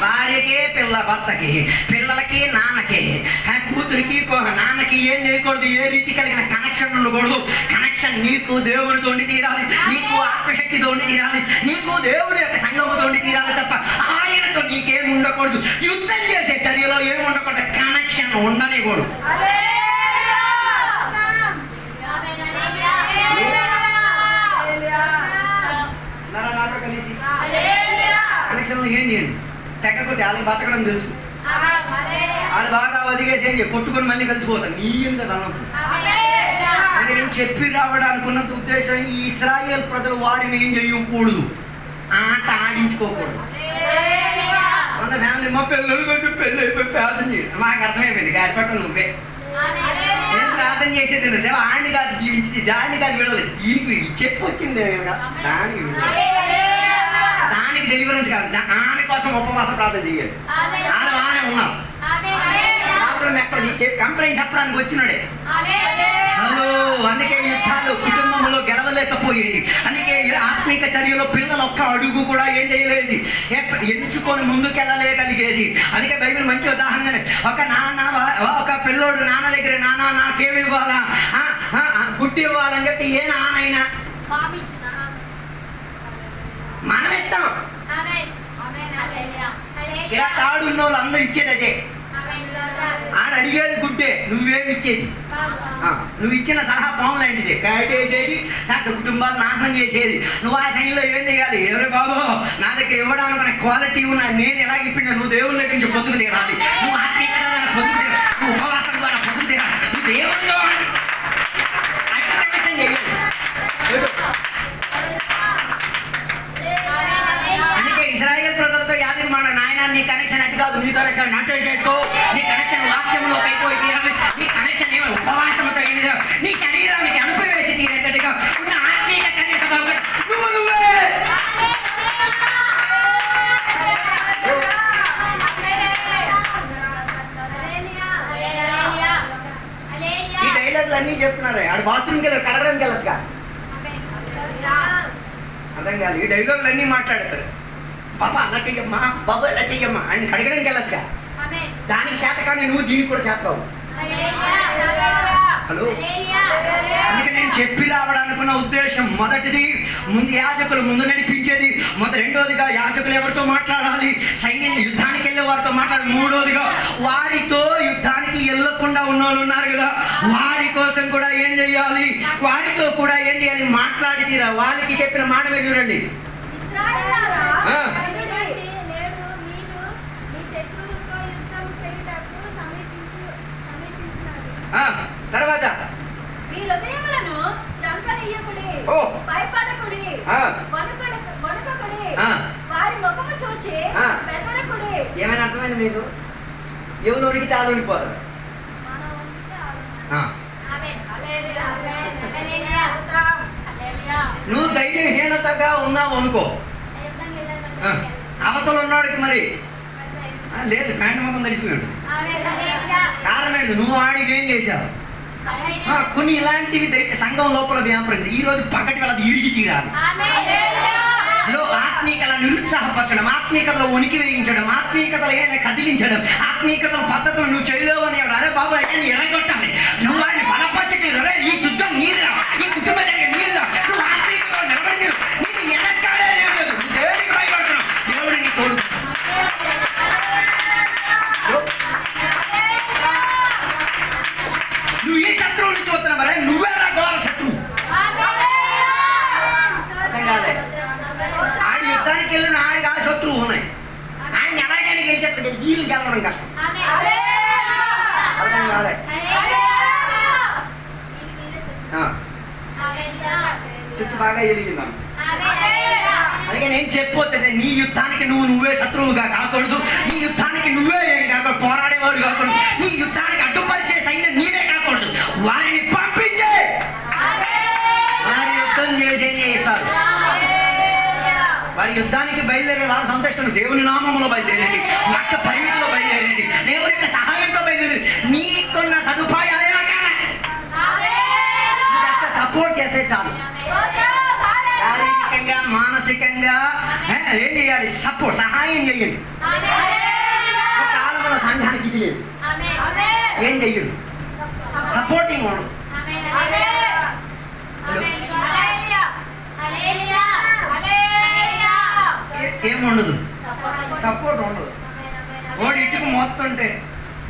భార్యకే పిల్ల, భర్తకి, పిల్లలకి నాన్నకి, కూతురికి నాన్నకి ఏం చేయకూడదు? ఏ రీతి కలిగిన కనెక్షన్ ఉండకూడదు. కనెక్షన్ నీకు దేవునితో తీరాలి, నీకు ఆత్మశక్తితో తీరాలి, నీకు దేవుని యొక్క సంఘముతో తీరాలి తప్ప ఆయనతో నీకేం ఉండకూడదు. యుద్ధం చేసే చర్యలో ఏం ఉండకూడదు. కనెక్షన్ ఉండనికూడదు. నాతో కలిసి కనెక్షన్లో ఏం చేయండి? తెగకొట్టి వాళ్ళకి బతకడం తెలుసు, వాళ్ళు బాగా వదిగేసి ఏం కొట్టుకొని మళ్ళీ కలిసిపోతారు. నీ కదా అన్నప్పుడు. అందుకే నేను చెప్పి రావడానికి ఉన్నంత ఉద్దేశం, ఈ ఇశ్రాయేల్ ప్రజలు వారిని ఏం చేయకూడదు, ఆట ఆడించుకోకూడదు. కొంత ఫ్యామిలీ మా పిల్లలు కొంచెం పెళ్ళి అయిపోయి ప్రార్థన చేయడం మాకు అర్థమైపోయింది. గారిపట్ల నువ్వే నేను ప్రార్థన చేసేది ఆడిని కాదు దీవించి, దాన్ని కాదు విడవలేదు, దీనికి చెప్పి వచ్చింది దానికి డెలివరెన్స్ కాదు, ఆమె కోసం ఉపవాస ప్రార్థన చేయాలి. ఆమె ఉన్నాం ప్రాబ్లం ఎక్కడ తీసే కంప్లైంట్ చెప్పడానికి వచ్చినాడే. హలో, అందుకే యుద్ధాలు కుటుంబంలో గెలవలేకపోయేది. అందుకే ఆత్మీక చర్యలో పిల్లలు ఒక్క అడుగు కూడా ఏం చేయలేదు, ఎంచుకొని ముందుకెళ్ళలేగలిగేది. అందుకే బైబిల్ మంచి ఉదాహరణ. ఒక పిల్లోడు నాన్న దగ్గర, నాన్న నాకేమి ఇవ్వాలా, గుడ్డి ఇవ్వాలని చెప్తే ఏ నాన్నైనా మనం ఇస్తాం. ఇలా తాడున్న వాళ్ళు అందరూ ఇచ్చేది అదే. ఆడ అడిగేది గుడ్డే, నువ్వేమి ఇచ్చేది? నువ్వు ఇచ్చిన సలహా పాములాంటిది, కట్టేసేది, సగ కుటుంబాలు నాశనం చేసేది. నువ్వు ఆ శైలిలో ఏం చేయాలి? ఎవరే బాబు నా దగ్గర ఇవ్వడానికి క్వాలిటీ ఉన్నా నేను ఎలాగ ఇప్పించా, నువ్వు దేవుని దగ్గర నుంచి పొద్దుకు తీరాలి, నువ్వు ఆత్మీయత ద్వారా పొద్దుకు తీరాలి, నువ్వు ఉపవాసం ద్వారా పొద్దుకు తీరాలి, నువ్వు దేవునిలో అట్టి కమిషన్ చేయాలి. అందుకే ఇశ్రాయేల్ ప్రజలతో యాజకుడు మాట, నాయన నీ కనెక్షన్ అటు కాదు, నీ కనెక్షన్ నాటు చేసుకో, నీ కనెక్షన్ వాక్యంలో అయిపోయి తీరాలి, నీ కనెక్షన్ ఏమో ఉపవాసంతో ఏంటి, నీ శరీరానికి అనుపవేసి తీరేటట్టుగా ఉన్న ఆత్మీయ కనీస నువ్వే. ఈ డైలాగులు అన్నీ చెప్తున్నారు. ఆడు బాత్రూమ్కి వెళ్ళారు, కడగడానికి వెళ్ళొచ్చుగా, అర్థం కాదు. ఈ డైలాగులు అన్నీ మాట్లాడతారు. బాబా అలా చెయ్యమ్మా, బాబు ఎలా చెయ్యమ్మా అని కడగడానికి వెళ్ళొచ్చుగా. దానికి చేత కానీ నువ్వు దీనికి కూడా చేస్తావు. హలో, అందుకే నేను చెప్పి రావడానుకున్న ఉద్దేశం మొదటిది ముందు యాజకులు ముందు నడిపించేది, రెండోదిగా యాజకులు ఎవరితో మాట్లాడాలి, సైన్యం యుద్ధానికి వెళ్ళే వారితో మాట్లాడాలి, మూడోదిగా వారితో యుద్ధానికి వెళ్ళకుండా ఉన్న వాళ్ళు ఉన్నారు కదా, వారి కోసం కూడా ఏం చెయ్యాలి, వారితో కూడా ఏం చేయాలి, మాట్లాడి తీరా. వాళ్ళకి చెప్పిన మాట మీరు చూడండి. తర్వాత మీ హృదయములను చంపనీయకుడి, భయపడకుడి, వణుకకుడి, వారి ముఖము చూచి బెదరకుడి. ఏమైనా అర్థమైంది మీకు? ఎవరు ఉనికితే ఆలు ఉనిపోరు. నువ్వు ధైర్యహీనతగా ఉన్నావు అనుకో, అవతల ఉన్నాడికి మరి లేదు, ప్యాంట్ మొత్తం తడిసిపోయాడు. కారణం ఏంటి? నువ్వు ఆడికి ఏం చేశావు? కొన్ని ఇలాంటివి సంఘం లోపల వ్యాపారం. ఈ రోజు పగటి వల్ల ఇరిగి తీరాలి. ఆత్మీయతలను నిరుత్సాహపరచడం, ఆత్మీయతలో ఉనికి వేయించడం, ఆత్మీయతలు ఏదైనా కదిలించడం, ఆత్మీయతల పద్ధతులు నువ్వు చేయలేవు అని అరే బాబు అయ్యా నీ ఎరగొట్టాలి, నువ్వు వాడిని బలపరిచి ఈ శుద్ధం నీదిరా, ఈ కుటుంబ జరిగే నీదిరా, నువ్వు ఆత్మీయతలో నిలబడి నీకు ఎనక్కాడే లేదు, దేవుడికి భయపడుతున్నావు, దేవుడు నీ తోడు. నువ్వు ఈ శత్రువుని చూస్తున్నావు మరే, నువ్వేరా ఘోర శత్రువు. అర్థం కాలే? ఆడి యుద్ధానికి వెళ్ళిన ఆడికి ఆ శత్రువు ఉన్నాయి, ఆయన ఎలాగైనా గెలిచేస్తాడు, వీళ్ళు గెలవడం కష్టం. అర్థం కాలే? చుట్టూ బాగా ఎరిగిందా? అందుకే నేను చెప్పొచ్చే, నీ యుద్ధానికి నువ్వే శత్రువుగా కాకూడదు, నీ యుద్ధానికి నువ్వే ఏం కాకూడదు, పోరాడేవాడు కాకూడదు, నీ యుద్ధానికి అడ్డుపరిచే సైన్యం నీవే కాకూడదు, వారిని పంపించే, వారి యుద్ధం చేసేం చేస్తారు. వారి యుద్ధానికి బయలుదేరే వాళ్ళ సంతోషం దేవుని నామములో బయలుదేరేది, ఒక్క పరిమితిలో బయలుదేరేది, దేవుని యొక్క సహాయంతో బయలుదేరేది. నీకున్న సదుపాయాలు సపోర్ట్ చేస్తే చాలు. శారీరకంగా మానసికంగా ఏం చేయాలి? సపోర్ట్, సహాయం చేయండి. మన సంఘానికి ఇది లేదు, ఏం చెయ్యదు, సపోర్టింగ్ ఉండదు. ఏముండదు, సపోర్ట్ ఉండదు. వాడు ఇటుకు మోస్తుంటే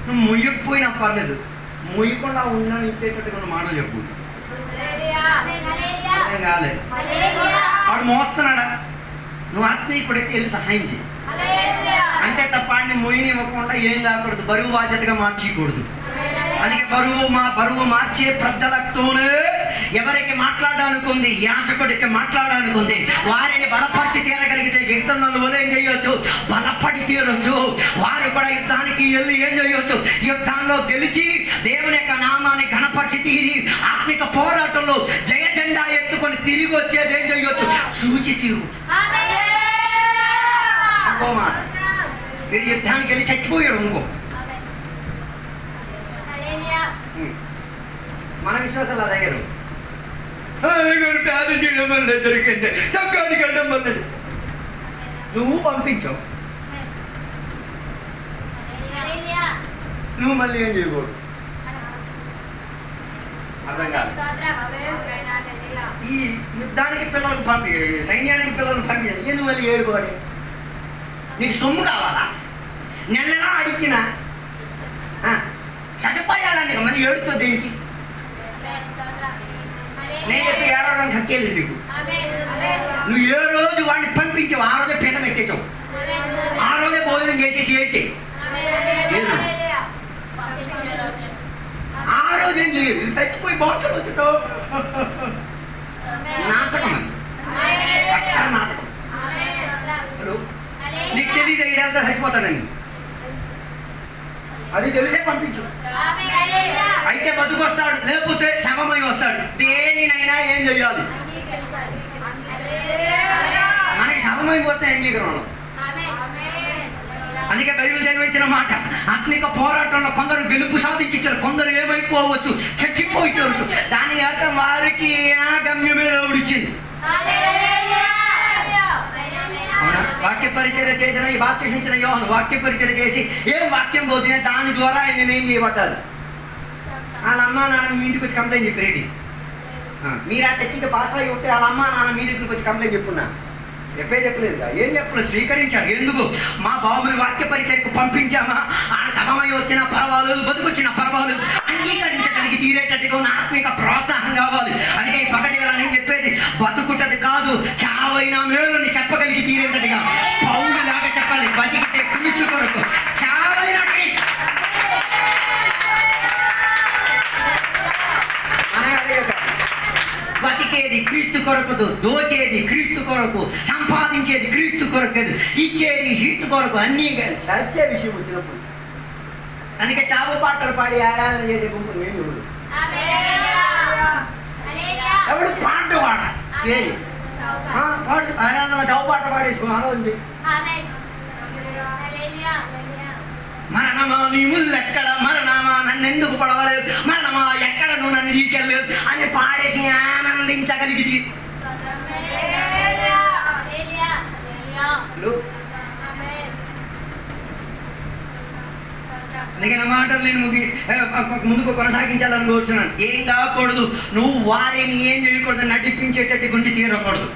నువ్వు ముయ్యకపోయినా పర్లేదు, ముయ్యకుండా ఉండని ఇచ్చేటట్టుగా మాటలు చెప్పు. కాలేదు, వాడు మోస్తున్నాడా, నువ్వు ఆత్మీయుడైతే వెళ్ళి సహాయం చేయి, అంతే తప్ప వాడిని మొయ్యనివ్వకుండా ఏం కాకూడదు, బరువు బాధ్యతగా మార్చకూడదు. అందుకే బరువు మార్చే ప్రజలతోనే ఎవరికి మాట్లాడడానికి ఉంది, యాజకుడికి మాట్లాడడానికి ఉంది, వారిని బలపరిచి తీరగలిగితే యుద్ధంలో ఏం చేయొచ్చు, బలపడి తీరొచ్చు. వారు కూడా యుద్ధానికి వెళ్ళి ఏం చేయొచ్చు, యుద్ధంలో గెలిచి దేవుని యొక్క నామాన్ని ఘనపరిచి తీరి ఆత్మిక పోరాటంలో జయ జెండా ఎత్తుకొని తిరిగి వచ్చేది ఏం చేయొచ్చు, చూచి తీరు. ఇంకో మాట, వీడు యుద్ధానికి వెళ్ళి చచ్చిపోయాడు, ఇంకో మన విశ్వాసం అలా దగ్గర ప్రార్థన చేయడం వల్ల దొరికింది, సంఘానికి వెళ్ళడం వల్ల నువ్వు పంపించావు, నువ్వు మళ్ళీ ఏం చేయకూడదు. అర్థం కాదు. ఈ యుద్ధానికి పిల్లలకు సైన్యానికి పిల్లలకు పంపించాలి, ఎందుకు మళ్ళీ ఏడుకోవాలి? నీకు సొమ్ము కావాలా? నెలలా అడిగినా సదుపాయాలని మళ్ళీ ఏడుతో దేనికి? నేను చెప్పి ఏడవడానికి హక్కేలేదు నీకు. నువ్వు ఏ రోజు వాడిని పంపించావు ఆ రోజే పీట పెట్టేసావు, ఆ రోజే భోజనం చేసేసి ఏడ్చేయి. ఆ రోజు ఏం చేయదు, చచ్చిపోయి బాక్సులు వచ్చుతావు. నాటకం అది నాటకం. నీకు తెలియదు ఈడంతా చచ్చిపోతాడని, అది తెలిసే పంపించు. అయితే బతుకొస్తాడు, లేకపోతే శవమై వస్తాడు. దేనినైనా ఏం చెయ్యాలి? మనకి శవమైపోతే అంగీకరణం. అందుకే బైబిల్ చదివించిన మాట, ఆత్మిక పోరాటంలో కొందరు గెలుపు సాధించారు, కొందరు ఏమైపోవచ్చు, చచ్చిపోవచ్చు. దాని అర్థం వారికి ఆ గమ్యమే దేవుడిచ్చింది. వాక్య పరిచయం చేసిన ఈ బాప్తిసం ఇచ్చిన యోహాను వాక్య పరిచయం చేసి ఏం వాక్యం పోతే దాని ద్వారా ఆయన ఏం చేయబడ్డారు? వాళ్ళ అమ్మా నాన్న మీ ఇంటికి వచ్చి కంప్లైంట్ చెప్పి రెడీ. మీరు ఆ చర్చికి పాస్టర్ అయి ఉంటే వాళ్ళ అమ్మా నాన్న మీ దగ్గరికి వచ్చి కంప్లైంట్ చెప్పున్నా చెప్పలేదు. ఏం చెప్పలేదు, స్వీకరించారు. ఎందుకు? మా బాబుని వాక్య పరిచయకు పంపించామా, ఆడ సమమై వచ్చిన పర్వాలేదు, బతుకొచ్చిన పర్వాలేదు, అంగీకరించడానికి తీరేటట్టుగా ఉన్న ఆత్మిక ప్రోత్సాహం కావాలి. అందుకే ఈ పగటి వేళ నేను చెప్పేది బతుకుటది కాదు, చావైనా మేలుని చెప్పగలిగి తీరేటట్టుగా పౌలు లాగా చెప్పాలి. బతికితే క్రీస్తు కొరకు, చావైనా బతికేది క్రీస్తు కొరకు, దోచేది క్రీస్తు కొరకు, సంపాదించేది క్రీస్తు కొరకు, ఇచ్చేది క్రీస్తు కొరకు. అన్నీ సత్య విషయం వచ్చినప్పుడు అందుకే చావు పాటలు పాడి ఆరాధన చేసే గుంపు మేము ఎవడు పాడు వాడ ఏది పాడు ఆరాధన చావు పాట పాడేసుకుని ఆలోచించి మరణమా నీ ముళ్ళు ఎక్కడ, మరణమా నన్ను ఎందుకు పడవలేదు, మరణమా ఎక్కడ నువ్వు నన్ను తీసుకెళ్ళలేదు అని పాడేసి ఆనందించగలిగి అందుకని మాటలు నేను ముందుకు కొనసాగించాలని కోరుచున్నాను. ఏం కాకూడదు, నువ్వు వారిని ఏం చేయకూడదు, నడిపించేటట్టు గుండి తీరకూడదు.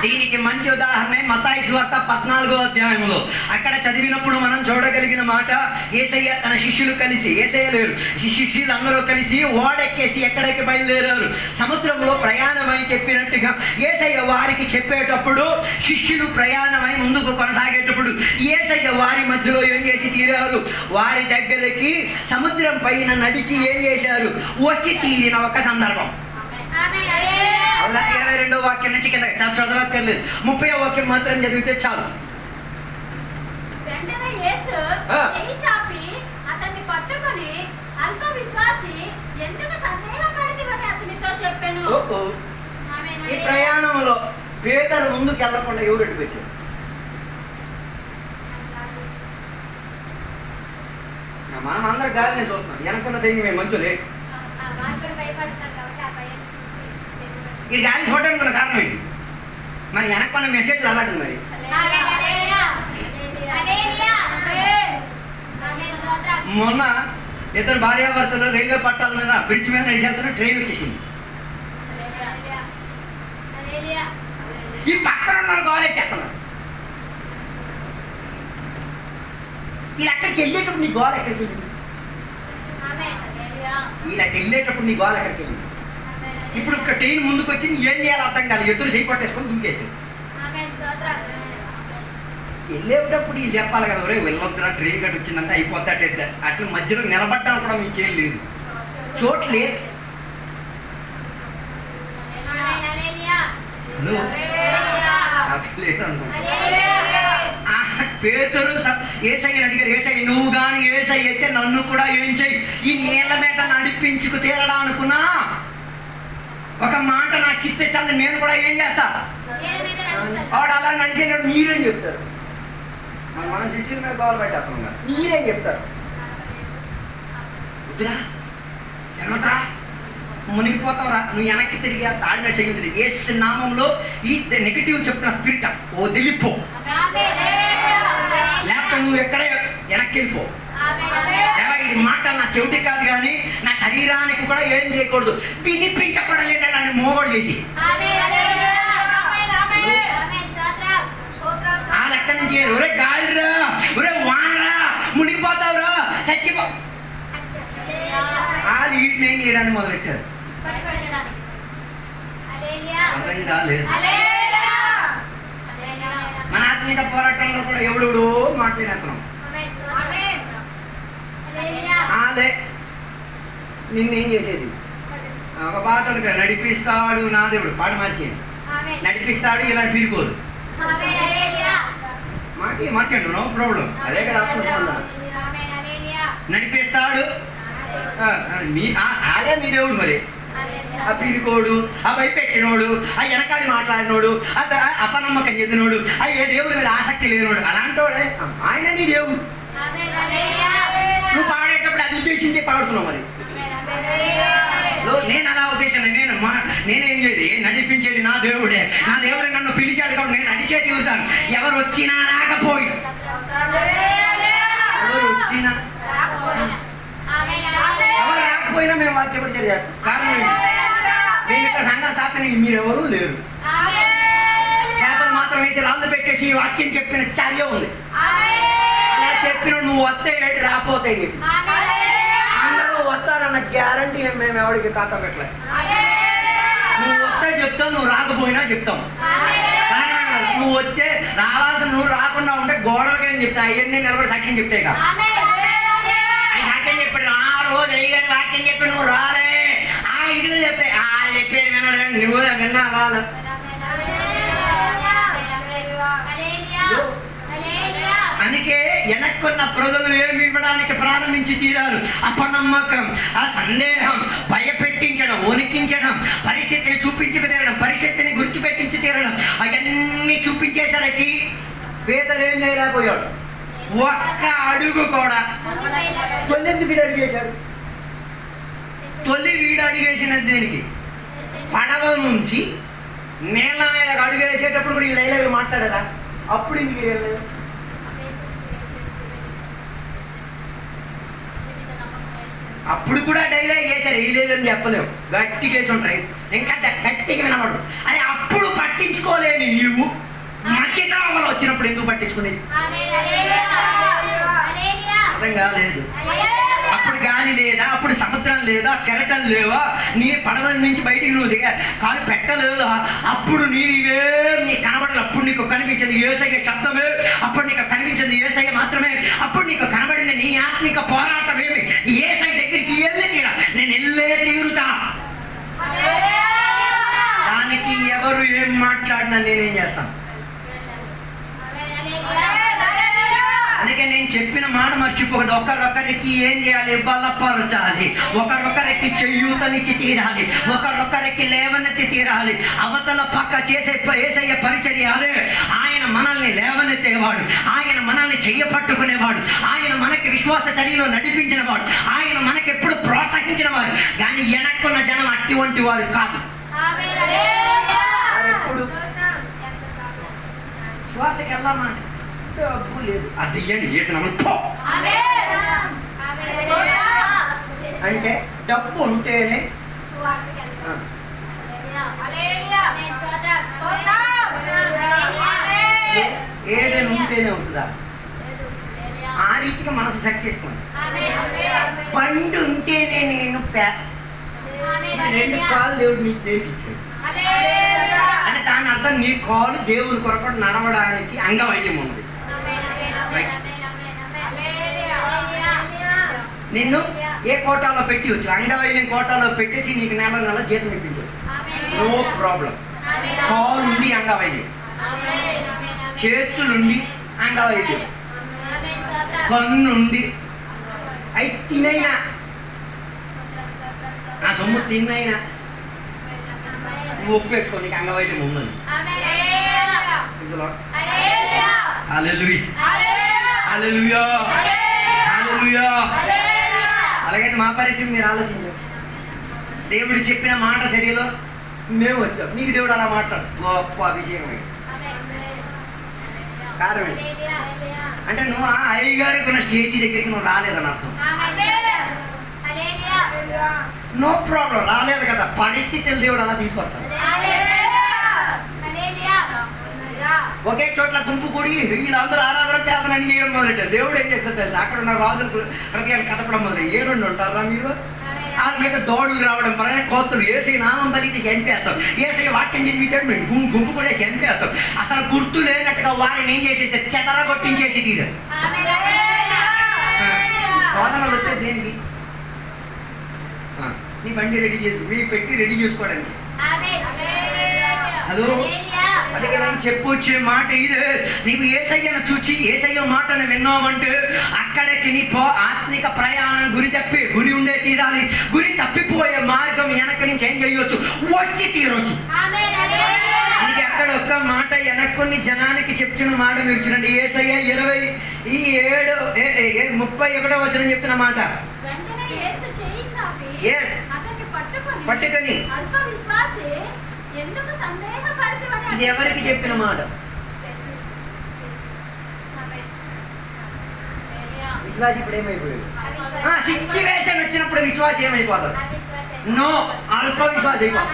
దీనికి మంచి ఉదాహరణ మత్తయి సువార్త 14వ అధ్యాయంలో. అక్కడ చదివినప్పుడు మనం చూడగలిగిన మాట, యేసయ్య తన శిష్యులు కలిసి, యేసయ్య లేరు, శిష్యులు అందరూ కలిసి ఓడెక్కేసి ఎక్కడికి బయలుదేరారు? సముద్రంలో ప్రయాణమై చెప్పినట్టుగా యేసయ్య వారికి చెప్పేటప్పుడు శిష్యులు ప్రయాణమై ముందుకు కొనసాగేటప్పుడు యేసయ్య వారి మధ్యలో ఏం చేసి తీరారు? వారి దగ్గరికి సముద్రం పైన నడిచి ఏం చేశారు? వచ్చి తీరిన ఒక సందర్భం. 22వ వాక్యం నుంచి కింద చదవక్కర్లేదు, 30వ వాక్యం మాత్రం చదివితే చాలు. వెంటనే యేసు చెయ్యి చాపి అతన్ని పట్టుకొని, అల్ప విశ్వాసి ఎందుకు సందేహపడితివని అతనితో చెప్పెను. ఈ ప్రయాణంలో పేతురు ముందుకు వెళ్ళకుండా ఎవరు అడ్డుకొచ్చారు? మనం అందరు గాలిని చూస్తున్నాం, వెనకున్న సైన్యమే మంచులే. ఇది గాలి చూడడానికి ఉన్న కారణం ఏంటి? మరి వెనక్కున్న మెసేజ్ అలాంటి. మరి మొన్న ఇద్దరు భార్యాభర్తలు రైల్వే పట్టాల మీద బ్రిడ్జ్ మీద నడిచేస్తున్న ట్రైన్ వచ్చేసింది. ఈ పక్కన ఉన్న గోలెట్టేస్తున్నారు. ఇలా అక్కడికి వెళ్ళేటప్పుడు నీ గోల ఎక్కడికి వెళ్ళింది? ఇలా వెళ్ళేటప్పుడు నీ గోల ఎక్కడికి వెళ్ళింది? ఇప్పుడు ఇక్కడ ట్రైన్ ముందుకు వచ్చింది, ఏం చేయాలి అర్థం కాదు, ఎదురు చేయి పట్టేసుకొని దూకేసింది. వెళ్ళేటప్పుడు ఇది చెప్పాలి కదా, ఒరే వెళ్ళొద్దురా ట్రైన్ కట్టి వచ్చిందంటే అయిపోతాడు. అట్లా మధ్యలో నిలబడ్డానికి కూడా మీకేం లేదు, చోటు లేదు. పేతురు యేసయ్యని అడిగారు, యేసయ్య నువ్వు కానీ యేసయ్య అయితే నన్ను కూడా ఏం చెయ్యి, ఈ నీళ్ళ మీద నడిపించుకు తీరడా అనుకున్నా, ఒక మాట నాకు ఇస్తే చాలు, నేను కూడా ఏం చేస్తా. వాడు అలా నడిచేటప్పుడు మీరేం చెప్తారు? మన శిష్యుల మీద గోలు పెట్టేస్తున్నాం, మీరేం చెప్తారు? వద్దురా, ఏమంటారా మునిగిపోతావురా, నువ్వు వెనక్కి తిరిగి ఆ తాడి మీద చెయ్యి యేసు నామంలో ఈ నెగిటివ్ చెప్తున్న స్పిరిట్ వదిలిపో, లేకపోతే నువ్వు ఎక్కడే వెనక్కి వెళ్ళిపో. ఇది మాటలు నా చెవిటి కాదు కానీ నా శరీరానికి కూడా ఏం చేయకూడదు, వినిపించకూడదు లేదని మోగోడు చేసి వాళ్ళు ఎక్కడి నుంచి ఒరే గాలిరా, ఒరే వానరా, మునిగిపోతావురా, చచ్చిపో వాళ్ళు వీటిని ఏం చేయడానికి మొదలెట్టారు. అర్థం కాలేదు. మన ఆత్మీయ పోరాటంలో కూడా ఎవడెవడో మాట్లాడేస్తున్నాం. ఆలే నిన్నేం చేసేది ఒక పాట నడిపిస్తాడు నా దేవుడు, పాట మార్చేయండి. నడిపిస్తాడు ఇలా పీరుకోదు, మార్చండి, నో ప్రాబ్లం. అదే కదా ఆత్మస్పందన. నడిపిస్తాడు ఆలే మీ దేవుడు. మరి ఆ పీరుకోడు, ఆ భయపెట్టినోడు, ఆ వెనకాలి మాట్లాడినోడు, అపనమ్మకం చెందినోడు, ఆ ఏ దేవుడి మీద ఆసక్తి లేనోడు, అలాంటోడే ఆయన నీ దేవుడు. నువ్వు పాడేటప్పుడు అది ఉద్దేశించి పాడుతున్నావు. మరి నేను అలా ఉద్దేశం, నేనేం చేది నడిపించేది నా దేవుడే. నా దేవుడే నన్ను పిలిచాడు కాబట్టి నేను నడిచే తీరుతాను. ఎవరు వచ్చినా రాకపోయి, ఎవరు వచ్చినా ఎవరు రాకపోయినా మేము వాక్య పరిచయం చేస్తాం. కారణం నేను ఇక్కడ సంఘం స్థాపన మీరెవరూ లేరు. చేపలు మాత్రం వేసి రాళ్ళు పెట్టేసి ఈ వాక్యం చెప్పిన చర్య ఉంది. అలా చెప్పిన నువ్వు వస్తే ఏంటి, రాపోతే ఏంటి, అందరూ వస్తారన్న గ్యారంటీ మేము ఎవరికి ఖాతా పెట్టలేదు. నువ్వు వస్తే చెప్తాం, నువ్వు రాకపోయినా చెప్తాం. నువ్వు వస్తే రావాల్సిన నువ్వు రాకుండా ఉంటే గోడలకి ఏం చెప్తా, అవన్నీ నిలబడి సాక్ష్యం చెప్తాయి కదా. అది సాక్ష్యం చెప్పాడు ఆ రోజు అయ్యగారి వాక్యం చెప్పి నువ్వు రాలే, ఆ ఇటులు చెప్తాయి, ఆ చెప్పేది విన్నాడు కానీ నువ్వు విన్నా రాలే. అందుకే వెనక్కున్న ప్రజలు ఏమి ఇవ్వడానికి ప్రారంభించి తీరారు. అపనమ్మకం, ఆ సందేహం, భయపెట్టించడం, వణికించడం, పరిస్థితిని చూపించుకు తీరడం, పరిస్థితిని గుర్తుపెట్టించి తీరడం, అవన్నీ చూపించేసరికి పేదలు ఏం చేయలేకపోయాడు. ఒక్క అడుగు కూడా. తొలెందుకు వీడు అడిగేశాడు? తొలి వీడు అడిగేసినది దేనికి? పడవ నుంచి నేల మీద అడుగు వేసేటప్పుడు కూడా ఈ లైలలు మాట్లాడారా? అప్పుడు ఇంటికి వెళ్ళలేదు. అప్పుడు కూడా డైలాగ్ వేసారు, వేయలేదని చెప్పలేము, గట్టిగా వేసి ఉంటాయి, ఇంకా గట్టిగా వినబడు. అది అప్పుడు పట్టించుకోలేని నీవు మధ్యకాలంలో వచ్చినప్పుడు ఎందుకు పట్టించుకునేది? అర్థం కాలేదు. అప్పుడు గాలి లేదా, అప్పుడు సముద్రం లేదా, కెరటలు లేవా, నీ పడవ నుంచి బయటికి నువ్వు కాలు పెట్టలేదా, అప్పుడు నీవే నీకు కనబడదు. అప్పుడు నీకు కనిపించింది యేసయ్య శబ్దమే, అప్పుడు నీకు కనిపించింది యేసయ్య మాత్రమే, అప్పుడు నీకు కనబడింది నీ ఆత్మిక పోరాటం ఏమి, యేసయ్య దగ్గరికి వెళ్ళి తీరా, నేను వెళ్ళే తీరుతా. దానికి ఎవరు ఏం మాట్లాడినా నేనేం చేస్తాను? అందుకే నేను చెప్పిన మాట మర్చిపోకూడదు. ఒకరొకరికి ఏం చేయాలి? బలపరచాలి. ఒకరొకరికి చేయూతనిచ్చి తీరాలి, ఒకరొకరికి లేవనెత్తి తీరాలి. అవతల పక్క చేసే యేసయ్య పరిచర్య అదే. ఆయన మనల్ని లేవనెత్తేవాడు, ఆయన మనల్ని చెయ్యపట్టుకునేవాడు, ఆయన మనకి విశ్వాస చర్యలో నడిపించిన వాడు, ఆయన మనకి ఎప్పుడు ప్రోత్సహించిన వాడు. కానీ వెనక్కున్న జనం అటువంటి వారు కాదు. ఎప్పుడు స్వార్థకి వెళ్దామంటే డబ్బు లేదు, అది ఇయ్యండి వేసినామని పో అంటే డబ్బు ఉంటేనే. ఏదైనా ఉంటేనే ఉంటుందా? ఆ రీతిగా మనసు సెట్ చేసుకోండి. బండి ఉంటేనే నేను రెండు కాళ్ళు దేవుడు నీకు దేనికి ఇచ్చాడు అంటే దాని అర్థం నీ కాలు దేవుని కొరకు నడవడానికి అంగవైద్యం ఉన్నది. నిన్ను ఏ కోటాలో పెట్టవచ్చు, అంగవైద్యం కోటాలో పెట్టేసి నీకు నెల నెల జీతం ఇప్పించవచ్చు, నో ప్రాబ్లం. కాలుండి అంగవైద్యం, చేతులుండి అంగవైద్యం, కన్నుండి అయి తినైనా నా సొమ్ము తిన్నైనా నువ్వు ఒప్పేసుకో నీకు అంగవైద్యం ఉందని. అలాగైతే మా పరిస్థితి మీరు ఆలోచించారు. దేవుడు చెప్పిన మాట చర్యలో మేము వచ్చాం. నీకు దేవుడు అలా మాట్లాడు, గొప్ప అభిషేకం. కారణం అంటే నువ్వు ఆ అయ్యగారికి ఉన్న స్టేజ్ దగ్గరికి నువ్వు రాలేదని అర్థం. నో ప్రాబ్లం, రాలేదు కదా, పరిస్థితులు దేవుడు అలా తీసుకొస్తాడు. ఒకే చోట్ల గుంపు కూడి వీళ్ళందరూ ఆరాధన పేదనని చేయడం మొదలెట్టారు. దేవుడు ఏం చేస్తారు తెలుసు, అక్కడ ఉన్న రాజులు హృదయాన్ని కదపడం మొదలు. ఏడుండి ఉంటారా మీరు? వాళ్ళ మీద దోడులు రావడం వలన కోతులు ఏసై నామం పలికితే చంపేస్తాం, ఏసై వాక్యం చదివితే గుంపు కూడా చంపేస్తాం. అసలు గుర్తు లేనట్టుగా వారిని ఏం చేసేసి చెదరగొట్టించేసి తీరు. శోధనలు వచ్చే దేనికి? నీ బండి రెడీ చేసి మీ పెట్టి రెడీ చేసుకోవడానికి. హలో, అందుకే నేను చెప్పొచ్చే మాట ఇదే, నీవు ఏసయ్యను చూచి ఏసయ్య మాటను విన్నావంటే అక్కడికి నీ ఆత్మిక ప్రయాణం గురి ఉండే తీరాలి. గురి తప్పిపోయే మార్గం వెనక నుంచి ఏం చేయొచ్చు, వచ్చి తీరొచ్చు. అందుకే అక్కడ ఒక్క మాట వెనక్కొని జనానికి చెప్తున్న మాట మీరు చూడండి. ఏసయ్య 27:31 వచనం చెప్తున్న మాట. పట్టుకొని ఇది ఎవరికి చెప్పిన మాట? విశ్వాసి ఇప్పుడు ఏమైపోయాడు? సిచ్యువేషన్ వచ్చినప్పుడు విశ్వాసి ఏమైపోతాడు? నో, అల్ప విశ్వాసి అయిపోతాడు.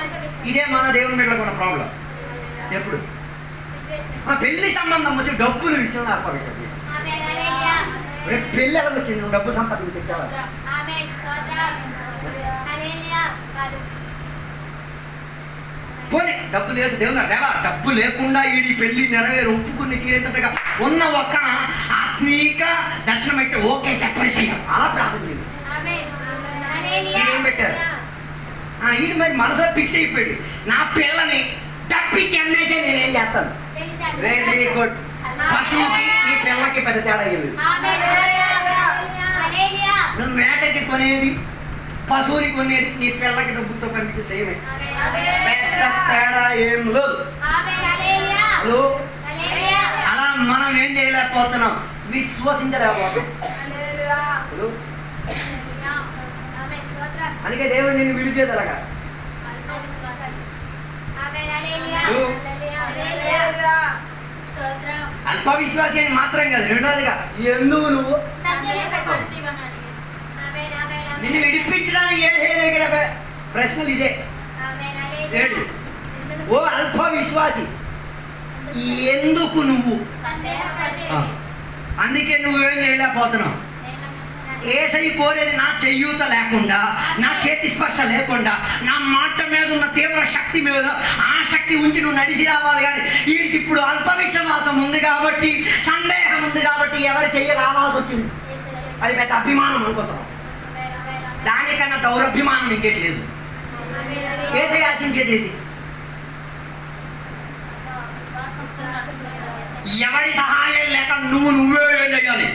ఇదే మన దేవుని బిడ్డలకు ఉన్న ప్రాబ్లం. ఎప్పుడు పెళ్లి సంబంధం వచ్చి డబ్బుల విషయంలో అల్ప విశ్వాసి. రేపు పెళ్లి ఎలా వచ్చింది? నువ్వు డబ్బు సంపాదించి తెచ్చావా? పోనీ డబ్బు లేదు, దేవుని దేవా డబ్బు లేకుండా ఈ పెళ్లి నెరవేరు ఒప్పుకుని తీరేటట్టుగా ఉన్న ఒక ఆత్మీక దర్శనం అయితే ఓకే చెప్పేసి అలా ప్రార్థన చేయాలి. ఏం పెట్టారు? ఈడు మరి మనసులో ఫిక్స్ అయిపోయాడు, నా పిల్లని తప్పించి అన్నేసే నేనేం చేస్తాను. Very good. పశువుకి నీ పిల్లకి పెద్ద తేడా అయ్యింది. నువ్వు మేకకి కొనేది, పశువుని కొనేది, నీ పిల్లకి డబ్బుతో పంపించే సేమే, పెద్ద తేడా ఏం లేదు. అలా మనం ఏం చేయలేకపోతున్నాం, విశ్వసించలేకపోతున్నాం. అందుకే దేవుడు నిన్ను విడిచేది అలాగా. అల్ప విశ్వాసి అని మాత్రం కాదు, రెండోదిగా ఎందుకు నువ్వు నిన్ను విడిపించడానికి ఏ ప్రశ్నలు ఇదే. ఓ అల్ప విశ్వాసి, ఎందుకు నువ్వు? అందుకే నువ్వేం చేయలేకపోతున్నావు. ఏసై కోరేది నా చెయ్యూత లేకుండా, నా చేతి స్పర్శ లేకుండా, నా మాట మీద ఉన్న తీవ్ర శక్తి మీద ఆ శక్తి ఉంచి నువ్వు నడిచి రావాలి. కానీ వీడికి ఇప్పుడు అల్ప విశ్వాసం ఉంది కాబట్టి, సందేహం ఉంది కాబట్టి ఎవరి చెయ్య రావాల్సి వచ్చింది. అది పెద్ద అభిమానం అనుకుంటాం. దానికన్నా దౌరభిమానం ఇంకేట్లేదు. ఏసై ఆశించేది ఏంటి? ఎవరి సహాయం లేక నువ్వే ఏం చేయాలి?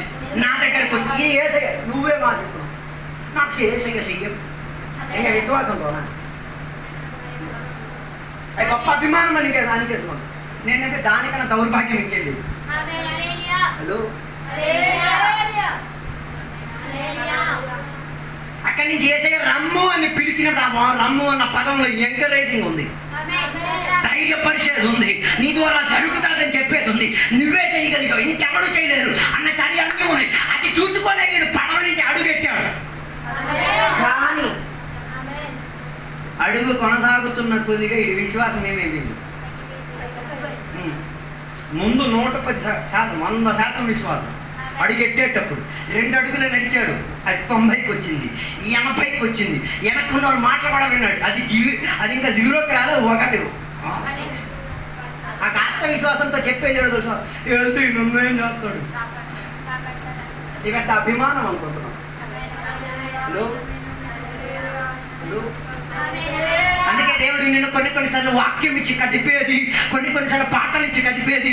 నా దగ్గరకు వచ్చి ఈ ఏసయ్య నువ్వే మాట్లాడుతున్నావు, నాకు ఏసయ్య చెయ్యం. ఇంకా విశ్వాసంతో అది గొప్ప అభిమానం అని దానికేసుకోండి. నేనైతే దానికన్నా దౌర్భాగ్యం ఇంకేది. హలో, అక్కడి నుంచి ఏసయ్య రమ్ము అని పిలిచినప్పుడు ఆ రమ్ము అన్న పదంలో ఎంకరేజింగ్ ఉంది, ధైర్యపరిచేది ఉంది, నీ ద్వారా జరుగుతుందని చెప్పేది ఉంది. నువ్వే చేయగలిగావు, ఇంకెవరు చేయలేరు అన్న చర్య అన్నీ ఉన్నాయి. అది చూసుకొని వీడు పడవ నుంచి అడుగెట్టాడు. కానీ అడుగు కొనసాగుతున్న కొద్దిగా వీడి విశ్వాసం ఏమైంది? ముందు 110%, 100% విశ్వాసం. అడుగెట్టేటప్పుడు 2 అడుగులు నడిచాడు, అది 90కి వచ్చింది, 80కి వచ్చింది. వెనక్కున్న వాళ్ళు మాటలు కూడా విన్నాడు, అది ఇంకా 0కి రాలే, 1. ఆ ఆత్మవిశ్వాసంతో చెప్పేది తెలుసా, ఏసీ నన్నేం చేస్తాడు. ఇది పెద్ద అభిమానం అనుకుంటున్నాం. హలో, అందుకే దేవుడు నిన్ను కొన్నిసార్లు వాక్యం ఇచ్చి కదిపేది, కొన్నిసార్లు పాటలు ఇచ్చి కదిపేది,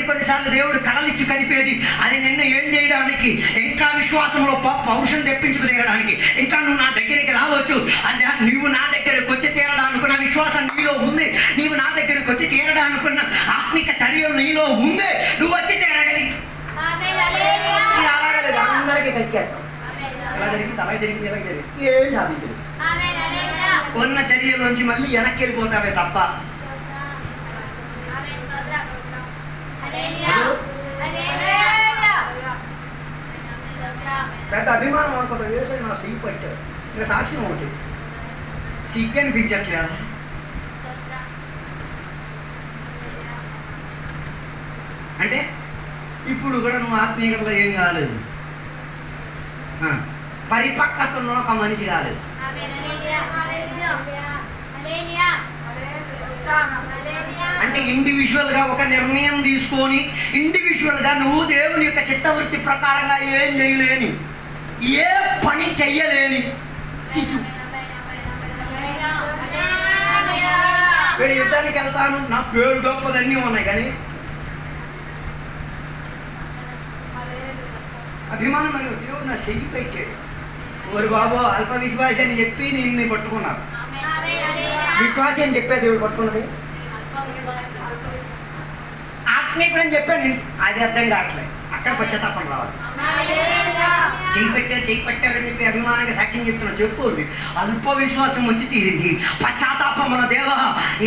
కొన్నిసార్లు దేవుడు కళలు ఇచ్చి కదిపేది. అది నిన్ను ఏం చేయడానికి, ఇంకా విశ్వాసంలో పౌరుషం తెప్పించుకు తీరడానికి. ఇంకా నువ్వు నా దగ్గరికి రావచ్చు, అంటే నువ్వు నా దగ్గరికి వచ్చి తీరడానుకున్న విశ్వాసం నీలో ఉంది, నీవు నా దగ్గరికి వచ్చి తీరడానుకున్న ఆత్మిక చర్యలు నీలో ఉంది. నువ్వు వచ్చి తీరగలి. అలాగలేదు, అందరికీ కక్కాడు. ఎలా జరిగింది, అలా జరిగింది, ఎలా జరిగింది, ఏం సాధించదు. ఉన్న చర్యలోంచి మళ్ళీ వెనక్కి వెళ్ళిపోతావే తప్ప. పెద్ద అభిమానం అనుకుంటారు, ఏసై నా సిగ్గు పట్టాడు. ఇంకా సాక్ష్యం ఒకటి, సిగ్గు అనిపించట్లేదా? అంటే ఇప్పుడు కూడా నువ్వు ఆత్మీయతలో ఏం కాలేదు, పరిపక్వతలో ఒక మనిషి కాలేదు. అంటే ఇండివిజువల్ గా ఒక నిర్ణయం తీసుకొని ఇండివిజువల్ గా నువ్వు దేవుని యొక్క చిత్తవృత్తి ప్రకారంగా ఏం చేయలేని, ఏ పని చెయ్యలేని శిశువు. వీడు యుద్ధానికి వెళ్తాను, నా పేరు గొప్పదన్నీ ఉన్నాయి, కానీ అభిమానం అని దేవుడు నా చెయ్యి పెట్టాడు. ఓరి బాబు అల్ప విశ్వాసి అని చెప్పి నిన్ను పట్టుకున్నారు. విశ్వాసి అని చెప్పే దేవుడు పట్టుకున్నది, ఆత్మీయుడు అని చెప్పాను, అది అర్థం కావట్లేదు. అక్కడ పశ్చాత్తాపం రావాలి. చేయి పెట్టారని చెప్పి అభిమానంగా సాక్ష్యం చెప్తున్నా. చెప్పు, అల్ప విశ్వాసం వచ్చి తీరింది. పశ్చాత్తాపం మన దేవా,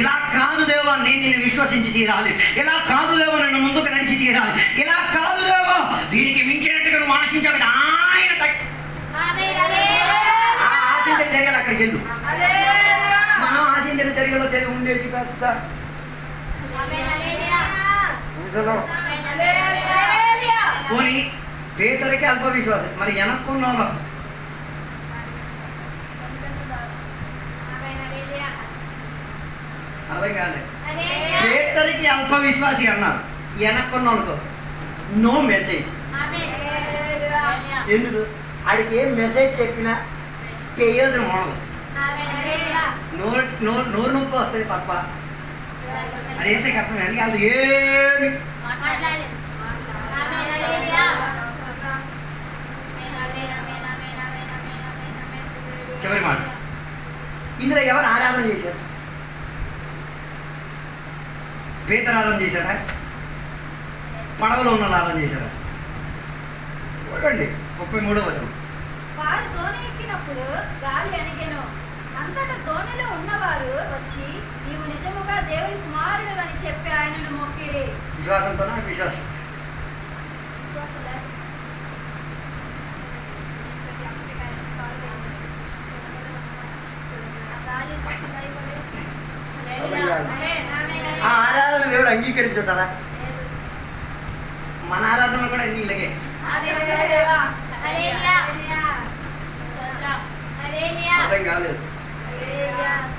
ఇలా కాదు దేవా నేను నిన్ను విశ్వసించి తీరాలి, ఇలా కాదు దేవా నన్ను ముందుకు నడిచి తీరాలి, ఇలా కాదు దేవా దీనికి మించినట్టుగా నువ్వు ఆశించాలి. ఆయన ఆశించిన జరిగాలి, అక్కడికి వెళ్ళు. మనం ఆశించిన జరిగలో జరిగి ఉండేసి పెద్ద పోనీ పేదరికి అల్ప విశ్వాసం. మరి వెనక్కున్న అర్థం కాలే. పేదరికి అల్ప విశ్వాసి అన్నారు, వెనక్కున్న వాళ్ళకు నో మెసేజ్. ఎందుకు? ఆడికి ఏం మెసేజ్ చెప్పినా ప్రయోజనం ఉండదు. నోరు నొప్పి వస్తుంది తప్ప అది వేసే అర్థం అది కాదు. ఏమి చివరి మాట, ఇందులో ఎవరు ఆరాధన చేశారు? పేదరు ఆరాధన చేశాడా? పడవలో ఉన్న ఆరాధన చేశారా? చూడండి 33వ వచనం. వారు దోణి ఎక్కినప్పుడు గాలి అణిగెను. అంతటా దోణిలో ఉన్నవారు వచ్చి నీవు నిజముగా దేవుని కుమారుడు అని చెప్పి ఆయనను మొక్కిరి. విశ్వాసంతోనా? విశ్వాసం. ఆ ఆరాధన దేవుడు అంగీకరించుంటారా? మన ఆరాధన కూడా అన్ని ఇలాగే. అర్థం కాలేదు.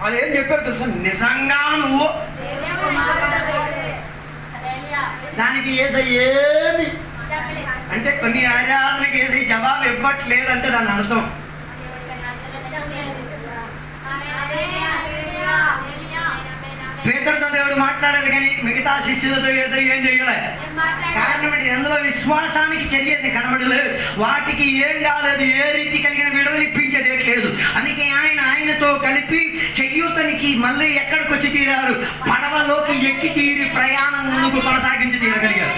అదేం చెప్పారు తెలుసా? నిజంగా నువ్వు దానికి ఏసై ఏమి అంటే కొన్ని ఆరాధనకి ఏసై జవాబు ఇవ్వట్లేదంటే దాని అర్థం పేదలతో దేవుడు మాట్లాడారు, కానీ మిగతా శిష్యులతో ఏసై ఏం చేయలే. కారణం ఏంటి? అందులో విశ్వాసానికి చర్యని కనబడలేదు, వాటికి ఏం కాలేదు, ఏ రీతి కలిగిన విడవలిప్పించేది లేదు. అందుకే ఆయనతో కలిపి చెయ్యూతనిచ్చి మళ్ళీ ఎక్కడికి వచ్చి తీరారు? పడవలోకి ఎక్కి తీరి ప్రయాణం ముందుకు కొనసాగించి తీరగలిగారు.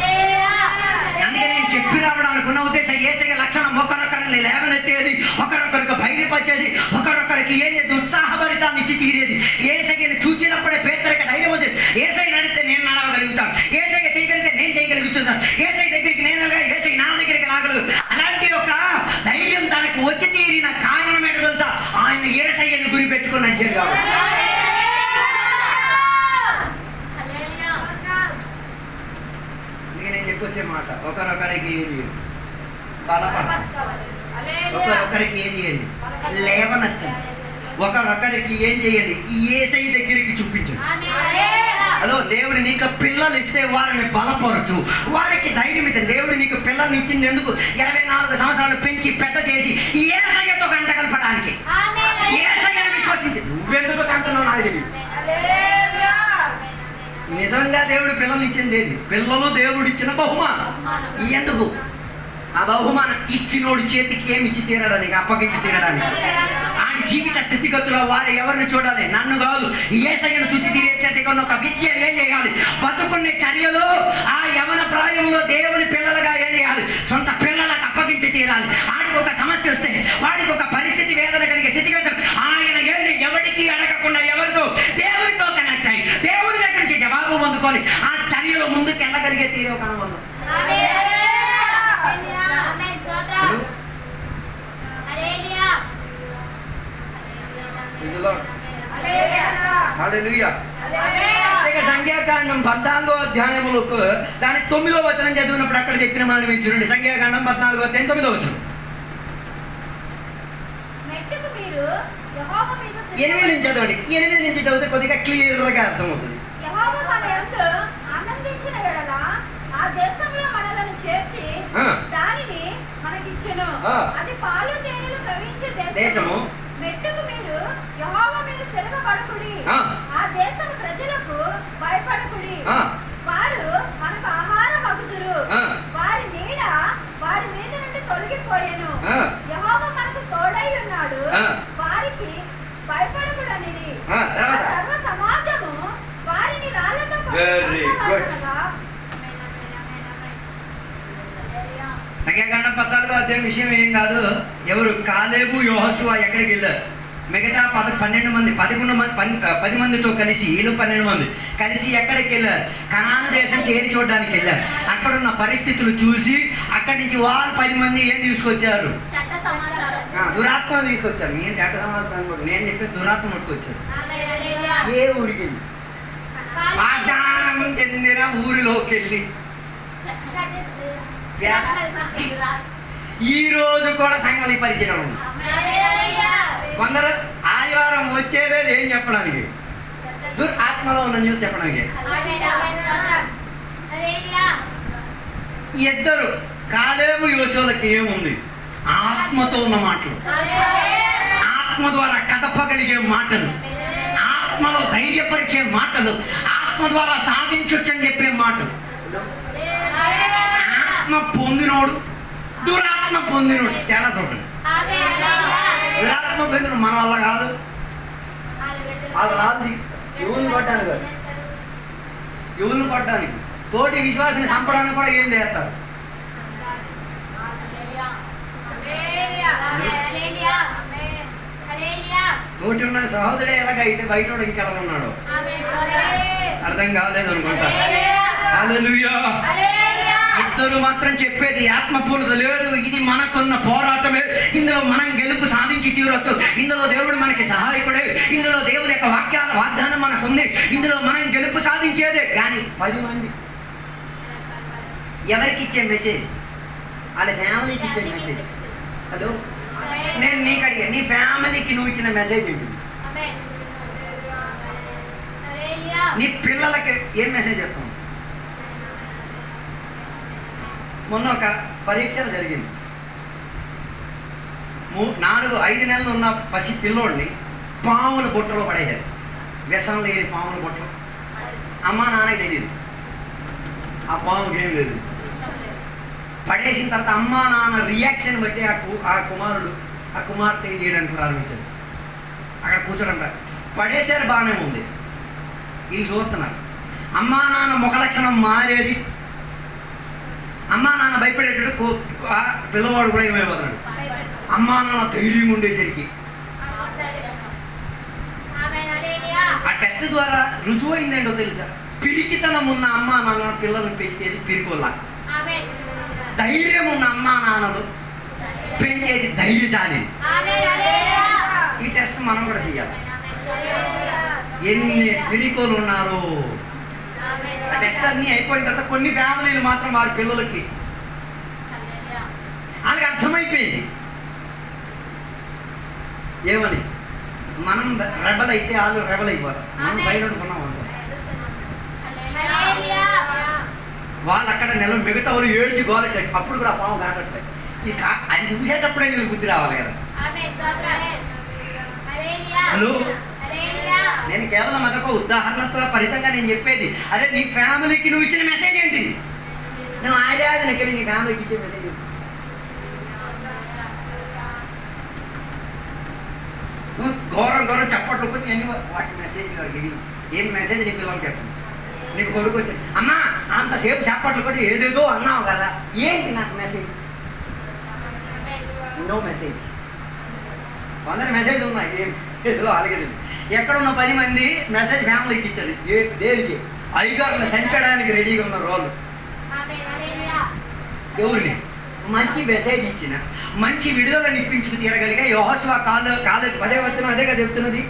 అందుకే నేను చెప్పి రావడానుకున్న ఉద్దేశం ఏసయ్య లక్షణం ఒకరొకరిని లేవనెత్తేది, ఒకరొకరికి బయలుపరిచేది, ఒకరొకరికి ఏది ఉత్సాహభరితాన్ని ఇచ్చి తీరేది. ఏసయ్యని చూసినప్పుడే పేదరికి ధైర్యం వచ్చేది. ఏసై నడితే నేను నడవగలుగుతాను, ఏసయ్య చేయగలిగితే నేను చేయగలుగుతున్నాను, ఏసై దగ్గరికి నేను ఏసై నా దగ్గరికి రాగలదు. అలాంటి ఒక ధైర్యం తనకు వచ్చి తీరిన కారణం ఏంటో తెలుసా? ఆయన ఏసయ్యని గురి పెట్టుకుని నడిచాడు కాబట్టి. అందుకే నేను చెప్పొచ్చే మాట, ఒకరొకరికి ఏది బలపరచండి, ఒకరొకరికి ఏం చేయండి, లేవనెత్తండి, ఒకరొకరికి ఏం చేయండి, ఏసై దగ్గరికి చూపించండి. హలో, దేవుడు నీకు పిల్లలు ఇస్తే వారిని బలపరచు, వారికి ధైర్యం ఇచ్చండి. దేవుడు నీకు పిల్లల్ని ఇచ్చింది ఎందుకు? 24 సంవత్సరాలు పెంచి పెద్ద చేసి ఏసయ్యతో గంట కలపడానికి. ఏసయ్యను విశ్వసించి నువ్వెందుకు కంటున్నావు నాకు తెలియదు. నిజంగా దేవుడు పిల్లల్ని ఇచ్చింది ఏంటి? పిల్లలు దేవుడు ఇచ్చిన బహుమానం. ఎందుకు? ఆ బహుమానం ఇచ్చినోడి చేతికి ఏమి ఇచ్చి తీరడానికి, అప్పగించి తీరడానికి. ఆడి జీవిత స్థితిగతుల్లో వారు ఎవరిని చూడాలి? నన్ను కాదు, యేసయ్యను చూసి తీరేసేట్టుగా ఒక విద్య ఏం చేయాలి? బతుకునే చర్యలో ఆ యవన ప్రాయంలో దేవుని పిల్లలుగా ఏం చేయాలి? సొంత పిల్లలకు అప్పగించి తీరాలి. ఆడికి ఒక సమస్య వస్తే, వాడికి ఒక పరిస్థితి వేదన కలిగే స్థితిగతులు ఆయన ఎవరికి ఒక అనుబంధం. హల్లెలూయా. సంఖ్యాకాండం 14వ అధ్యాయములకు దాని 9వ వచనం చదివినప్పుడు అక్కడ చెప్పిన మాట మీరు చూడండి. సంఖ్యాకాండం 14వ అధ్యాయం 9వ వచనం. 8 నుంచి చదవండి. 8 నుంచి చదివితే కొద్దిగా క్లియర్గా అర్థమవుతుంది. యెహోవా మన యందు ఆనందించిన యెడల ఆ దేశంలో మనలను చేర్చి దానిని మనకిచ్చెను. అది పాలు తేనెలు ప్రవహించే దేశము. మెట్టుకు మీరు యెహోవా మీద తిరగబడకుడి, ఆ దేశం ప్రజలకు భయపడకుడి. వారు మనకు ఆహారం అగుదురు, వారి నీడ వారి మీద నుండి తొలగిపోయెను. యెహోవా మనకు తోడై ఉన్నాడు, వారికి భయపడకుడని సర్వ సమాజము వారిని రాళ్లతో కొట్టగా. సంఖ్యాకాండం 14వ అధ్యాయం విషయం ఏం కాదు. ఎవరు? కాలేబు, యోహోషువ ఎక్కడికి వెళ్ళారు? మిగతా 12 మంది 10 మందితో కలిసి, వీళ్ళు 12 మంది కలిసి ఎక్కడికి వెళ్ళారు? కనాను దేశం తేరి చూడడానికి వెళ్ళారు. అక్కడున్న పరిస్థితులు చూసి అక్కడి నుంచి వాళ్ళు 10 మంది ఏం తీసుకొచ్చారు? దురాత్మ తీసుకొచ్చారు. నేను చట్ట సమాచారం కూడా నేను చెప్పే దురాత్మ పట్టుకొచ్చారు. ఏ ఊరికి వెళ్ళి? వాగ్దానం చెందిన ఊరిలోకి వెళ్ళి. ఈ రోజు కూడా సంఘాలు పరిచయం ఉంది. కొందరు ఆదివారం వచ్చేదే ఏం చెప్పడానికి? దురాత్మలో ఉన్న న్యూస్ చెప్పడానికి. ఇద్దరు కాలేబు యోషువలకి ఏముంది? ఆత్మతో ఉన్న మాటలు, ఆత్మ ద్వారా కదపగలిగే మాటలు, ఆత్మలో ధైర్యపరిచే మాటలు, ఆత్మ ద్వారా సాధించొచ్చని చెప్పే మాటలు. ఆత్మ పొందినోడు, దురాత్మ పొందినోడు తేడా చూడండి. దురాత్మ పొందిన మన వల్ల కాదు. వాళ్ళు రాదు యువుని కొట్టడానికి కాదు, యువుని కొట్టడానికి, తోటి విశ్వాసాన్ని చంపడానికి కూడా ఏం చేస్తారు? తోటి ఉన్న సహోదరుడే ఎలాగైతే బయట ఇంకెలా ఉన్నాడు అర్థం కాలేదు అనుకుంటా. హల్లెలూయా. ఇద్దరు మాత్రం చెప్పేది ఆత్మపూర్ణత లేదు. ఇది మనకున్న పోరాటమే. ఇందులో మనం గెలుపు సాధించి తీరొచ్చు. ఇందులో దేవుడు మనకి సహాయకుడే. ఇందులో దేవుని యొక్క వాగ్దానం మనకుంది. ఇందులో మనం గెలుపు సాధించేదే. కానీ 10 మంది ఎవరికి ఇచ్చే మెసేజ్? వాళ్ళ ఫ్యామిలీకి ఇచ్చే మెసేజ్. హలో, నేను నీకు అడిగా, నీ ఫ్యామిలీకి నువ్వు ఇచ్చిన మెసేజ్ ఏంటి? నీ పిల్లలకి ఏం మెసేజ్ చెప్తావు? మొన్న ఒక పరీక్షలు జరిగింది. 4-5 నెలలు ఉన్న పసి పిల్లోడిని పాముల బుట్టలో పడేయారు. వ్యసనం లేని పాముల బుట్టలో. అమ్మా నాన్నకి తెలియదు ఆ పాముకి ఏం లేదు. పడేసిన తర్వాత అమ్మా నాన్న రియాక్షన్ బట్టి ఆ కుమారుడు ఆ కుమార్తె ఏం చేయడానికి ప్రారంభించారు. అక్కడ కూర్చోడం పడేసారు, బాగానే ఉంది. వీళ్ళు చూస్తున్నారు. అమ్మా నాన్న ముఖ లక్షణం మారేది. అమ్మా నాన్న భయపడేటట్టు పిల్లవాడు కూడా ఏమైపోతున్నాడు. అమ్మా నాన్న ధైర్యం ఉండేసరికి ఆ టెస్ట్ ద్వారా రుజువైందేంటో తెలుసా? పిరికితనం ఉన్న అమ్మా నాన్న పిల్లలను పెంచేది పిరికోలా, ధైర్యం ఉన్న అమ్మా నాన్నలు పెంచేది ధైర్యశాలి. ఈ టెస్ట్ మనం కూడా చేయాలి. ఎన్ని పిరికోలు ఉన్నారు. ఆ టెస్ట్ అన్నీ అయిపోయిన తర్వాత కొన్ని ఫ్యామిలీలు మాత్రం వారి పిల్లలకి వాళ్ళకి అర్థమైపోయింది ఏమని. మనం రెబల్ అయితే వాళ్ళు రెబల్ అయిపోతారు. మనం సైలెంట్ ఉన్నాం అనుకో, వాళ్ళు అక్కడ మిగతా వాళ్ళు ఏడ్చి గోలెట్టాయి. అప్పుడు కూడా పాము కాకట్లే. అది చూసేటప్పుడే నీళ్ళు బుద్ధి రావాలి కదా. హలో, నేను కేవలం అదొక ఉదాహరణతో ఫలితంగా నేను చెప్పేది. అదే నీ ఫ్యామిలీకి నువ్వు ఇచ్చిన మెసేజ్ ఏంటి? నువ్వు ఆరాధనకి వెళ్ళి నీ ఫ్యామిలీకి ఇచ్చే మెసేజ్ ఏంటి? నువ్వు ఘోరం చప్పట్లు కొట్టి అన్ని వాటి మెసేజ్ ఏం మెసేజ్ నీ పిల్లలకి చెప్తాను. నీకు కొడుకు వచ్చి అమ్మా అంతసేపు చప్పట్లు కొట్టి ఏదేదో అన్నావు కదా, ఏంటి నాకు మెసేజ్? No message. 100 మెసేజ్ ఉన్నాయి, ఏదో అలగలేదు. ఎక్కడున్న 10 మంది మెసేజ్ ఫ్యామిలీకి ఇచ్చారు. దేనికి? అయ్యగారుని చంపడానికి రెడీగా ఉన్న రోలు. ఎవరిని మంచి మెసేజ్ ఇచ్చిన, మంచి విడుదలను ఇప్పించుకు తీరగలిగా యెహోషువ కాలు 10వ వచనం అదే కదా చెప్తున్నది.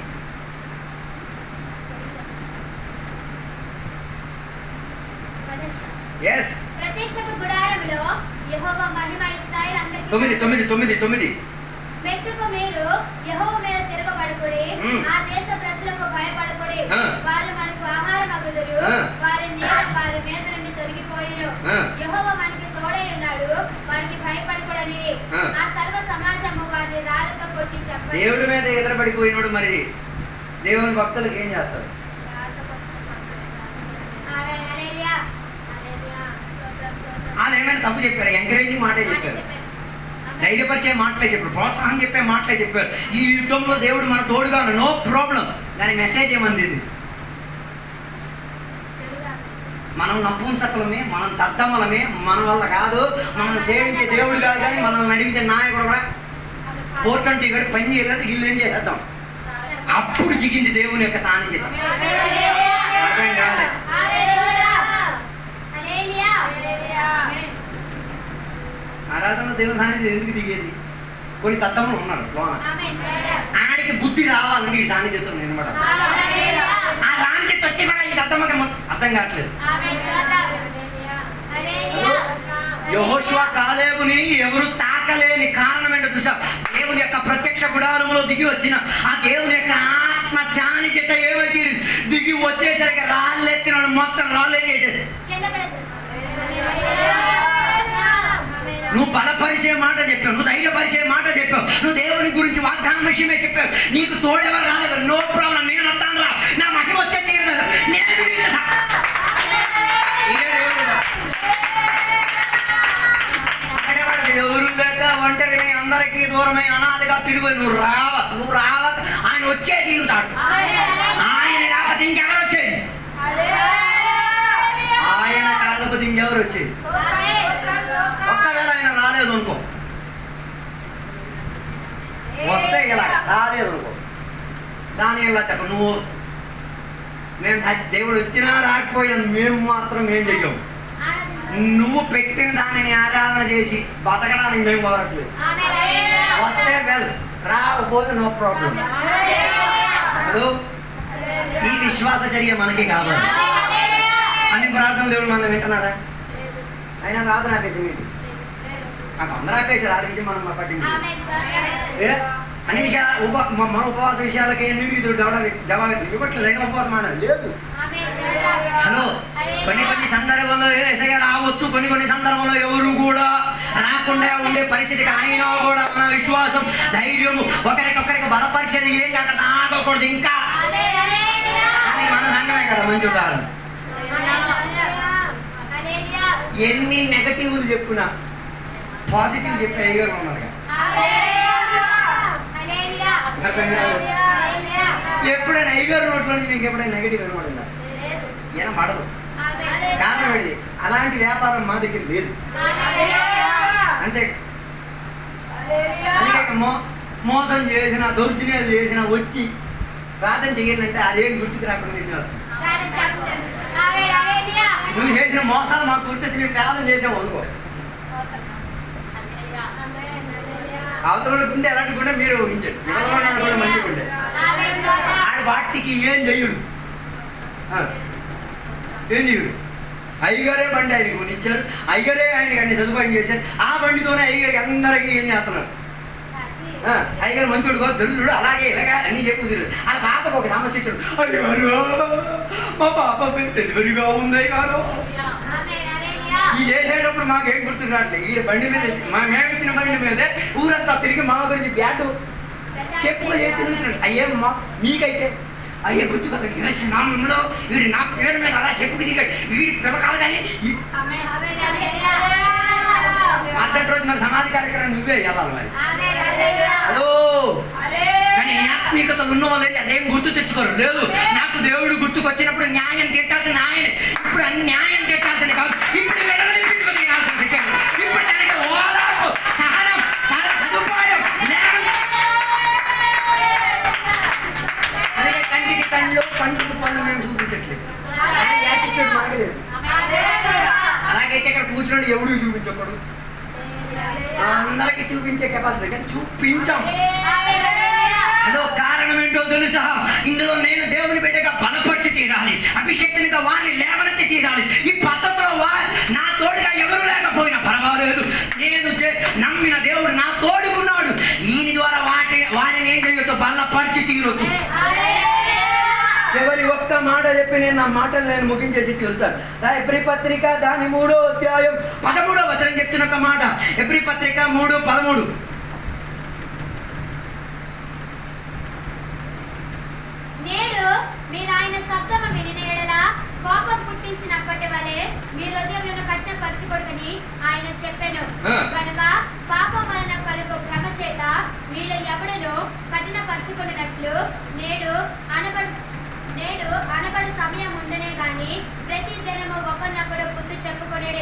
ప్రత్యక్షపు గుడారములో యెహోవా మహిమ ఇశ్రాయేలు అందరికీ 9 మెట్టుకు మీరు యెహోవా మీద తిరగబడుకుడి, ఆ దేశ ప్రజలకు భయపడకుడి, వారు మనకు ఆహారమగుదురు, వారి నీడ వారి మీద నుండి తొలగిపోయిను, యెహోవా మనకి తోడై ఉన్నాడు, వారికి భయపడకూడని ఆ సర్వ సమాజము వారిని రాళ్ళతో కొట్టి చెప్పారు. దేవుడి మీద ఎదురపడిపోయినాడు మరి దేవుని భక్తులకు ఏం చేస్తారు? వాళ్ళు ఏమైనా తప్పు చెప్పారు? ఎంకరేజింగ్ మాటే చెప్పారు, ధైర్యపరిచే మాటలే చెప్పారు, ప్రోత్సాహం చెప్పే మాటలే చెప్పారు. ఈ యుద్ధంలో దేవుడు మన తోడుగా నో ప్రాబ్లం. దాని మెసేజ్ ఏమంది? మనం నపుంసకులమే, మనం దద్దమలమే, మన వల్ల కాదు, మనం సేవించే దేవుడు కాదు, కానీ మనం నడిపించే నాయకుడు కూడా 420 గడి పని చేయలేదు, ఇల్లు ఏం చేద్దాం. అప్పుడు దిగింది దేవుని యొక్క సాన్నిధ్యం. అర్థం కాదు. ఆరాధన దేవుని సాన్నిధ్యం ఎందుకు దిగేది? కొన్ని దద్దములు ఉన్నారు లోన, ఆడికి బుద్ధి రావాలని ఈ సాన్నిధ్యంతో అనమాట. ఆ సాన్నిధ్యం వచ్చి కూడా ఈ దద్దమ్మకి అర్థం కావట్లేదు. యెహోషువ కాలేబుని ఎవరు తాకలేని కారణం ఏంటో తెలుసా? దేవుని యొక్క ప్రత్యక్ష గుడారంలో దిగి వచ్చిన ఆ దేవుని యొక్క ఆత్మ సాన్నిధ్యత ఏమైతే దిగి వచ్చేసరికి రాళ్ళెత్తిన మొత్తం రాళ్ళు ఏం చేసేది? నువ్వు బలపరిచే మాట చెప్పావు, నువ్వు ధైర్యపరిచే మాట చెప్పావు, నువ్వు దేవుని గురించి వాగ్దానం విషయమే చెప్పావు, నీకు తోడెవరు రాలేదు, నో ప్రాబ్లం, నేను వస్తాను రా, నా మహిమ వచ్చే తీరదు, ఎవరు లేక ఒంటరిని అందరికీ దూరమై అనాథగా తిరుగు నువ్వు రావ ఆయన వచ్చే తీరుతాడు. ఆయన కాకపోతే ఇంకెవరు వచ్చేది? ఆయన కాకపోతే ఇంకెవరు వచ్చేది? ఒక్కవేళ ఆయన రాలేదు అనుకో, వస్తే ఇలా రాలేదు అనుకో, దాని ఇలా చెప్ప నువ్వు మేము దేవుడు వచ్చినా రాకపోయినా మేము మాత్రం ఏం చెయ్యము. నువ్వు పెట్టిన దానిని ఆరాధన చేసి బతకడానికి మేము కోరట్లేదు. వస్తే వెల్, రాకపోతే నో ప్రాబ్లం. హలో, ఈ విశ్వాస చర్య మనకి కావాలి. అన్ని ప్రార్థనలు దేవుడు మనం వింటున్నారా? అయినా రాదు నాపేసి మీరు నాకు అందరూ ఆపేసారు. ఆ విషయం మనం పట్టింది అన్ని విషయాలు మన ఉపవాస విషయాలకి ఎన్నింటికి జవాబు ఇవ్వట్లేదు. అయినా ఉపవాసం అన్నది లేదు. హలో, కొన్ని సందర్భంలో ఏసయ్య రావచ్చు, కొన్ని సందర్భంలో ఎవరు కూడా రాకుండా ఉండే పరిస్థితికి అయినా కూడా మన విశ్వాసం ధైర్యము ఒకరికొకరికి బలపరిచేది ఏం కాక నాకూడదు ఇంకా. కానీ మన సంఘమే కదా మంచి ఉదాహరణ. ఎన్ని నెగటివ్లు చెప్పునా పాజిటివ్ చెప్పే అయ్యారు ఉన్నారు. ఎప్పుడైనా అయ్యగారు నోట్లో నుంచి మీకు ఎప్పుడైనా నెగటివ్ వినబడిందా? వినబడదు. కారణం ఏంటి? అలాంటి వ్యాపారం మా దగ్గర లేదు. అంతే. అందుకే మోసం చేసిన దౌర్జన్యాలు చేసిన వచ్చి ప్రార్థన చేయండి అంటే అదేం గుర్తుకు రాకుండా తిన్నారు. నువ్వు చేసిన మోసాలు మాకు గుర్తొచ్చి మేము ప్రార్థన చేసాము అనుకో, అవతల గుండె ఎలాంటి గుండె మీరు ఊహించండి. కూడా మంచి గుండె ఆడి వాటికి ఏం చెయ్యడు, ఏం చెయ్యడు. అయ్యగారే బండి ఆయనకి కొనిచ్చారు, అయ్యగారే ఆయనకి అన్ని సదుపాయం చేశారు. ఆ బండితోనే అయ్యగారికి అందరికీ ఏం చేస్తున్నారు? అయ్యగారు మంచోడు కాదు, దొరుకుడు, అలాగే ఇలాగా అన్ని చెప్పుతున్నారు. ఆ పాపకు ఒక సమస్య ఇచ్చాడు. అయ్యగారు మా పాప డెలివరీగా ఉంది కాదు. ఈ చేసేటప్పుడు మాకేం గుర్తుకు రావట్లేదు. ఈ బండి మీద మేము ఇచ్చిన బండి మీదే ఊరంతా తిరిగి మా గురించి బ్యాటు చెప్పుగా తిరుగుతున్నాడు. అయ్యేమ్మా మీకైతే అయ్యే గుర్తు కదా నామంలో వీడు నా పేరు మీద అలా చెప్పుకు దిగాడు, వీడి పిల్లకాలు కానీ మరుసటి రోజు మరి సమాధి కార్యక్రమం నువ్వే వెళ్ళాలి మరి. హలో, కానీ ఆత్మీయత ఉన్న వాళ్ళైతే అదేం గుర్తు తెచ్చుకోరు. లేదు, నాకు దేవుడు గుర్తుకు వచ్చినప్పుడు న్యాయం తీర్చాల్సిన ఆయన, ఇప్పుడు న్యాయం తీర్చాల్సింది కాదు, ఇప్పుడు ఇప్పుడు దానికి ఓదార్పు, సహనం, చాలా సదుపాయం. అదే కంటికి కళ్ళు పంటికి పళ్ళు మేము చూపించట్లేదు. అలాగైతే ఇక్కడ కూర్చుని చూపించినాడు, ఎవడు చూపించకూడదు, అందరికి చూపించే కెపాసిటీ, కానీ చూపించాం. అదో కారణం ఏంటో తెలుసా? ఇందులో నేను దేవుని బిడ్డగా బలపరిచి తీరాలి, అభిషక్తునిగా వారిని లేవనెత్తి తీరాలి. ఈ పద్ధతిలో నా తోడుగా ఎవరు లేకపోయినా పర్వాలేదు, నేను నమ్మిన దేవుడు నా తోడుకున్నాడు. ఈయన ద్వారా వారిని ఏం చేయొచ్చు? బలపరిచి తీరొచ్చు. చివరి ఒక్క మాట చెప్పి నేను నా మాటలు నేను ముగించేసి తీరుతాను. ఎబ్రీ పత్రిక దాని 3వ అధ్యాయం 13వ వచనం చెప్తున్న ఒక మాట. ఎబ్రీ పత్రిక 3:13. నేడు మీరు ఆయన శబ్దము వినిన యెడల కోపం పుట్టించినప్పటి వలె మీ హృదయములను కఠినపరచుకొనని ఆయన చెప్పెను. కనుక పాపం వలన కలుగు భ్రమ చేత మీలో ఎవడనో కఠినపరచుకొనినట్లు నేడు అనబడు సమయం ఉండనే గాని ప్రతి దినము ఒకరినొకడు బుద్ధి చెప్పుకొనేడే.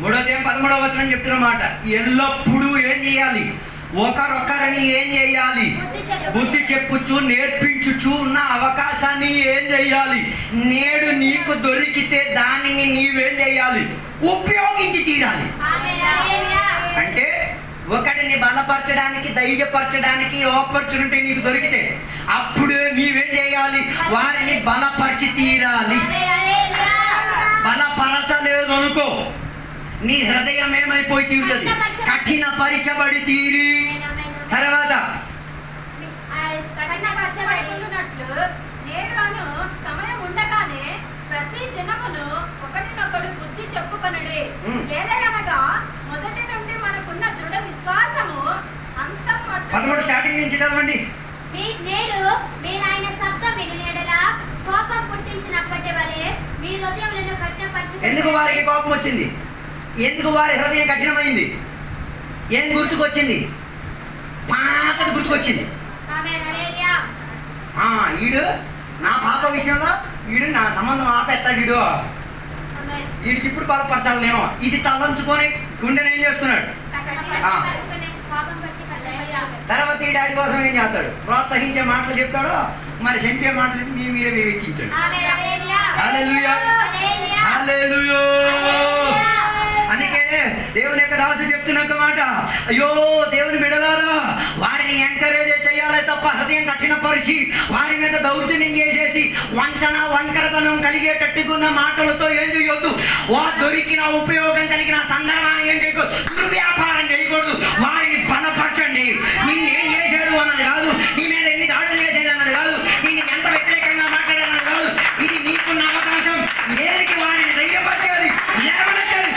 3వ అధ్యాయం 13వ వచనం చెప్తున్న మాట. ఎల్లప్పుడూ ఏం చేయాలి? ఒకరొకరిని ఏం చేయాలి? బుద్ధి చెప్పుచు నేర్పించుచు ఉన్న అవకాశాన్ని ఏం చేయాలి? నేడు నీకు దొరికితే దానిని నీవేం చేయాలి? ఉపయోగించి తీరాలి. అంటే ఒకటిని బలపరచడానికి, ధైర్యపరచడానికి ఆపర్చునిటీ నీకు దొరికితే అప్పుడే నీవేం చేయాలి? వారిని బలపరిచి తీరాలి. బలపరచలేదు అనుకో, నీ హృదయం ఏమైపోయి తీరుతుంది? కఠినపరచబడి తీరి తర్వాత నేడు సమయం ఉండగానే ప్రతి దినమును ఒకటినొకడు బుద్ధి చెప్పుకొనుడే. ఏలయనగా మొదటి నుండి మనకున్న దృఢ విశ్వాసము అంతం 13 స్టార్టింగ్ నుంచి చదవండి. నేడు మీరు ఆయన శబ్దం వినిన యెడల కోపం పుట్టించినప్పటి వలె మీ హృదయములను కఠినపరచుకొనుడి. ఎందుకు వారికి కోపం వచ్చింది? ఎందుకు వారి హృదయం కఠినమైంది? ఏం గుర్తుకొచ్చింది? పాతది గుర్తుకొచ్చింది. ఈడు నా పాప విషయంలో వీడు నా సంబంధం ఆపేస్తాడు, వీడికి ఇప్పుడు బలపరచాలనేమో. ఇది తలంచుకొని గుండెని ఏం చేస్తున్నాడు? తర్వాత ఈ డాడీ కోసం ఏం చేస్తాడు? ప్రోత్సహించే మాటలు చెప్తాడు, మరి చంపే మాటలు చెప్పి మీరే వివేచించాడు. హల్లెలూయా, హల్లెలూయా. అందుకే దేవుని యొక్క దాసు చెప్తున్న ఒక మాట, అయ్యో దేవుని బిడలారా, వారిని ఎంకరేజ్ చేయాలి తప్ప హృదయం కఠినపరిచి వారి మీద దౌర్జన్యం చేసేసి వంకరతనం కలిగేటట్టుకున్న మాటలతో ఏం చేయొద్దు. దొరికిన ఉపయోగం కలిగిన సందర్భాన్ని ఏం చేయకూడదు, దుర్వ్యాపారం చేయకూడదు. వారిని బలపరచండి. నిన్నేం చేశాడు అన్నది కాదు, నీ మీద ఎన్ని దాడులు చేసేది అన్నది కాదు, నిన్ను ఎంత వ్యతిరేకంగా మాట్లాడేది కాదు. ఇది నీకున్న అవకాశం. ఏరికి వారిని ధైర్యపరచాలి, లేవనెత్తాలి.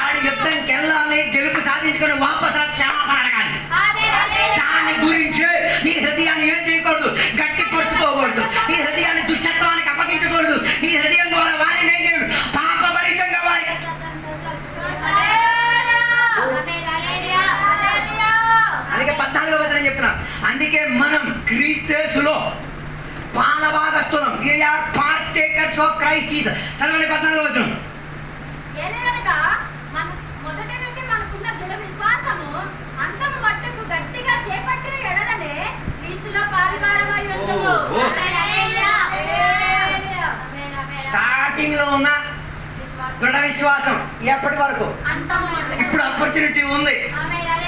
ఆడి యుద్ధంకి వెళ్ళాలి, గెలుపు సాధించుకొని వాపసు క్షమాపణ అడగాలి. దాని గురించే నీ హృదయాన్ని ఏం చేయకూడదు? గట్టిపరుచుకోకూడదు. నీ హృదయాన్ని దుష్టత్వానికి అప్పగించకూడదు. నీ హృదయం ద్వారా వారిని ఏం చేయకూడదు? పాపభరితంగా వారి అందుకే 14వ వచనం చెప్తున్నా. అందుకే మనం క్రీస్తులో పాలభాగస్తులం. We are partakers of Christ Jesus. చదవండి 14వ వచనం. మొదటి నుండి మనకున్న దృఢ విశ్వాసము అంతము మట్టుకు గట్టిగా చేపట్టిన ఎడలనే క్రీస్తులో పాలువారమై ఉందుము. స్టార్టింగ్ లో ఉన్న దృఢ విశ్వాసం ఎప్పటి వరకు? ఇప్పుడు ఆపర్చునిటీ ఉంది,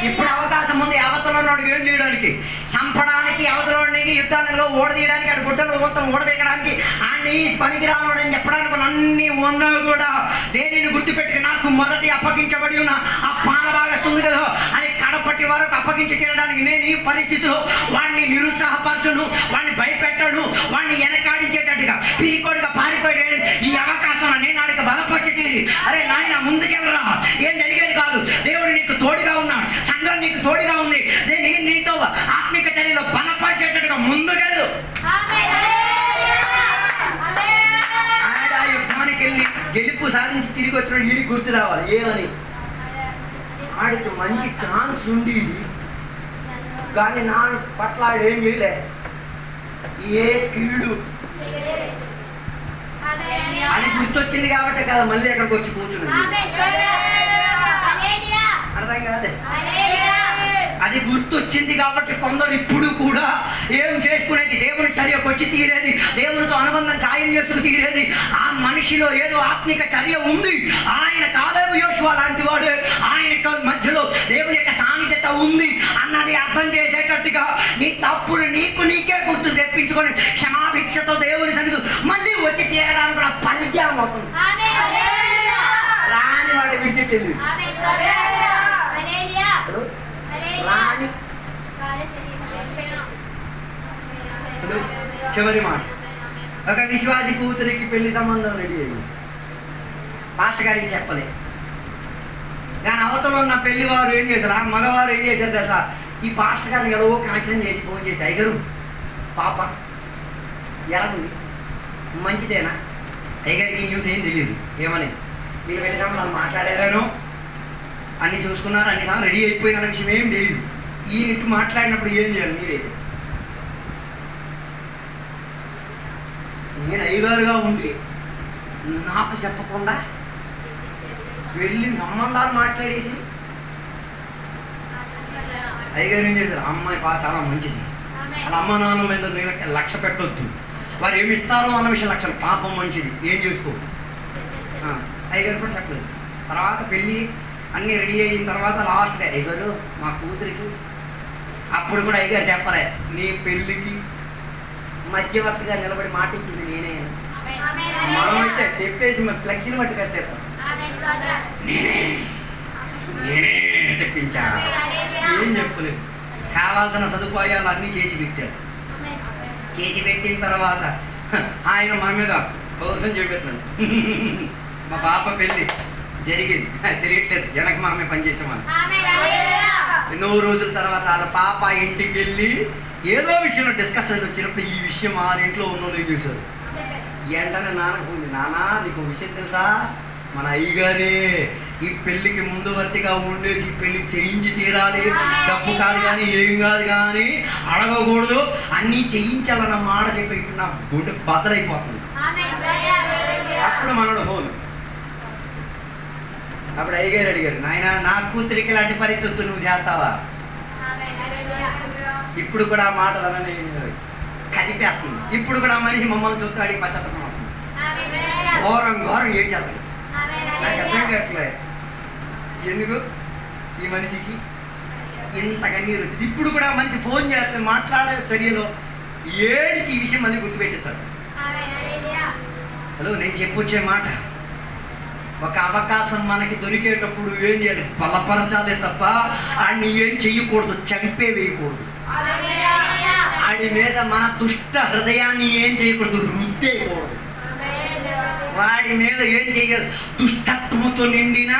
ఇప్పుడు అవకాశం ఉంది. అవతలన్నోడికి ఏం చేయడానికి? చంపడానికి, అవతలకి యుద్ధాలలో ఓడదీయడానికి, అటు గుడ్డలు మొత్తం ఓడదీయడానికి, అన్ని పనికిరానోడని చెప్పడానికి అన్ని ఉన్నా కూడా దేనిని గుర్తుపెట్టుకు నాకు మొదటి అప్పగించబడి ఉన్న ఆ పాలభాగస్తుంది కదా, అది కడపటి వరకు అప్పగించి తీరడానికి నేను ఈ పరిస్థితిలో వాడిని నిరుత్సాహపరచును, వాడిని భయపెట్టను, వాడిని వెనకాడించేటట్టుగా పీకోడిగా పారిపోయాడు. ఈ అవకాశం నేను ఆడికి బలపరిచి తీరి, అరే నాయన ముందుకెళ్ళరా, ఏం జరిగేది కాదు. దేవుడు నీకు తోడుగా ఉన్నాడు, సంఘం నీకు తోడుగా ఉంది. నేను నీతో ఆత్మిక చర్యలో బలపరిచేటట్టుగా ముందుకెళ్ళు. ఆడ యుద్ధానికి వెళ్ళి గెలుపు సాధించి తిరిగి వచ్చిన వీడికి గుర్తు రావాలి ఏమని. ఆడికి మంచి ఛాన్స్ ఉండి కానీ నా పట్ల ఆడేం చేయలే, ఏ కీడు అది గుర్తొచ్చింది కాబట్టి కదా మళ్ళీ ఎక్కడికి వచ్చి కూర్చున్నాడు. అర్థం కాదే. అది గుర్తొచ్చింది కాబట్టి కొందరు ఇప్పుడు కూడా ఏం చేసుకునేది, దేవుని చర్యకు వచ్చి తీరేది, దేవునితో అనుబంధం ఖాయం చేసుకుని తీరేది, ఆ మనిషిలో ఏదో ఆత్మిక చర్య ఉంది. ఆయన కాలేబు యోషువ లాంటి వాడు, ఆయన మధ్యలో దేవుని యొక్క సాన్నిధ్యత ఉంది అన్నది అర్థం చేసేటట్టుగా నీ తప్పులు నీకే గుర్తు తెప్పించుకొని క్షమాభిక్షతో దేవుని సన్నిధి మళ్ళీ వచ్చి తీరడానికి కూడా పరిజ్ఞానం అవుతుంది. రాని వాటి విడిచిపెట్టింది రాని. చివరి మాట, ఒక విశ్వాసి కూతురికి పెళ్లి సంబంధం రెడీ అయ్యింది, పాస్టర్ గారికి చెప్పలే. కానీ అవతల ఉన్న పెళ్లి వారు ఏం చేశారు, ఆ మగవారు ఏం చేశారు తెలుసా, ఈ పాస్టర్ గారిని ఎవరో కనెక్షన్ చేసి ఫోన్ చేసి, అయ్యగారు పాప ఎలాగుంది, మంచిదేనా? అయ్యగారికి న్యూస్ ఏం తెలియదు. ఏమని మీరు పెళ్లి సంబంధాలు మాట్లాడారనో అన్నీ చూసుకున్నారు, అన్నిసార్లు రెడీ అయిపోయిన విషయం ఏం తెలియదు. ఈ ఇంటి మాట్లాడినప్పుడు ఏం చేయాలి మీరైతే? నేను అయ్యగారుగా ఉండి నాకు చెప్పకుండా వెళ్ళి సంబంధాలు మాట్లాడేసి అయ్యగారు ఏం చేశారు, అమ్మాయి చాలా మంచిది, వాళ్ళ అమ్మ నాన్న మీద లక్ష్య పెట్టొద్దు, వారు ఏమి ఇస్తారో అన్న విషయం లక్ష్యం, పాపం మంచిది ఏం చేసుకో. అయ్యగారు కూడా చెప్పలేదు. తర్వాత పెళ్ళి అన్నీ రెడీ అయిన తర్వాత లాస్ట్గా అయ్యగారు మా కూతురికి, అప్పుడు కూడా అయ్యగారు చెప్పలే, నీ పెళ్ళికి మధ్యవర్తిగా నిలబడి మాట ఇచ్చింది నేనే. మనం అయితే చెప్పేసి మరి ఫ్లెక్సీని బట్టి కట్టేస్తాం, నేనే తెప్పించా, ఏం చెప్పలేదు. కావాల్సిన సదుపాయాలు అన్నీ చేసి పెట్టారు. చేసి పెట్టిన తర్వాత ఆయన మా మీద కోసం చూపెట్టాను. మా పాప పెళ్ళి జరిగింది, తెలియట్లేదు, వెనక మా అమ్మాయి పనిచేసామని. ఎన్నో రోజుల తర్వాత వాళ్ళ పాప ఇంటికి వెళ్ళి ఏదో విషయంలో డిస్కషన్ వచ్చినప్పుడు ఈ విషయం మా ఇంట్లో ఉన్న ఏం చేశారు, వెంటనే నాన్నకు ఉంది, నాన్న నీకు విషయం తెలుసా, మన అయ్యగారే ఈ పెళ్లికి ముందువర్తిగా ఉండేసి పెళ్లి చేయించి తీరాలి, డబ్బు కాదు కానీ ఏం కాదు కానీ అడగకూడదు, అన్నీ చేయించాలన్న మాట చెప్పి ఇప్పుడు నా గుండె బద్దలైపోతుంది. అప్పుడు మనోడు హోను. అప్పుడు అయ్యగారు అడిగారు, నాయన నా కూతురికి ఇలాంటి పరిస్థితులు నువ్వు చేస్తావా? ఇప్పుడు కూడా ఆ మాటలు అననే కదిపేస్తుంది. ఇప్పుడు కూడా మనిషి మమ్మల్ని చూస్తూ అడిగి పశ్చాత్తపం అవుతుంది, ఘోరం ఘోరం ఏడ్చేస్తాడు. నాకు అర్థం కావట్లే ఎందుకు ఈ మనిషికి ఎంత కన్నీరు వచ్చింది. ఇప్పుడు కూడా మనిషి ఫోన్ చేస్తే మాట్లాడే చర్యలో ఏడిచి ఈ విషయం మళ్ళీ గుర్తుపెట్టిస్తాడు. హలో, నేను చెప్పొచ్చే మాట, ఒక అవకాశం మనకి దొరికేటప్పుడు ఏం చేయాలి, బలపరచాలి తప్ప ఆయన్ని ఏం చెయ్యకూడదు, చంపే వేయకూడదు. ఆడి మీద మన దుష్ట హృదయాన్ని ఏం చేయకూడదు, రుద్దేయకూడదు. వాడి మీద ఏం చెయ్యాలి, దుష్టత్వంతో నిండిన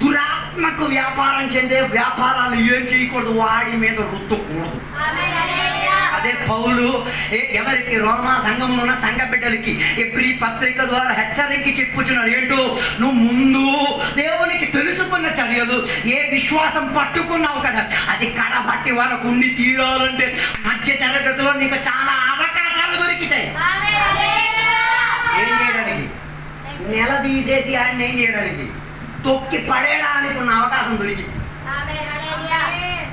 దురాత్మకు వ్యాపారం చెందే వ్యాపారాలు ఏం చేయకూడదు, వాడి మీద రుద్దకూడదు. అదే పౌలు ఎవరికి, రోమా సంఘములో ఉన్న సంఘ బిడ్డలకి ఎబ్రీ పత్రిక ద్వారా హెచ్చరించి చెప్పుచున్నారు. ఏంటో, నువ్వు ముందు దేవునికి తెలుసుకున్న చర్యలు, ఏ విశ్వాసం పట్టుకున్నావు కదా అది కడబట్టి వాళ్ళకు ఉండి తీరాలంటే మధ్య తరగతిలో నీకు చాలా అవకాశాలు దొరికితాయి. ఏం చేయడానికి, నెల తీసేసి ఆయన ఏం చేయడానికి, తొక్కి పడేయడానికి ఉన్న అవకాశం దొరికింది.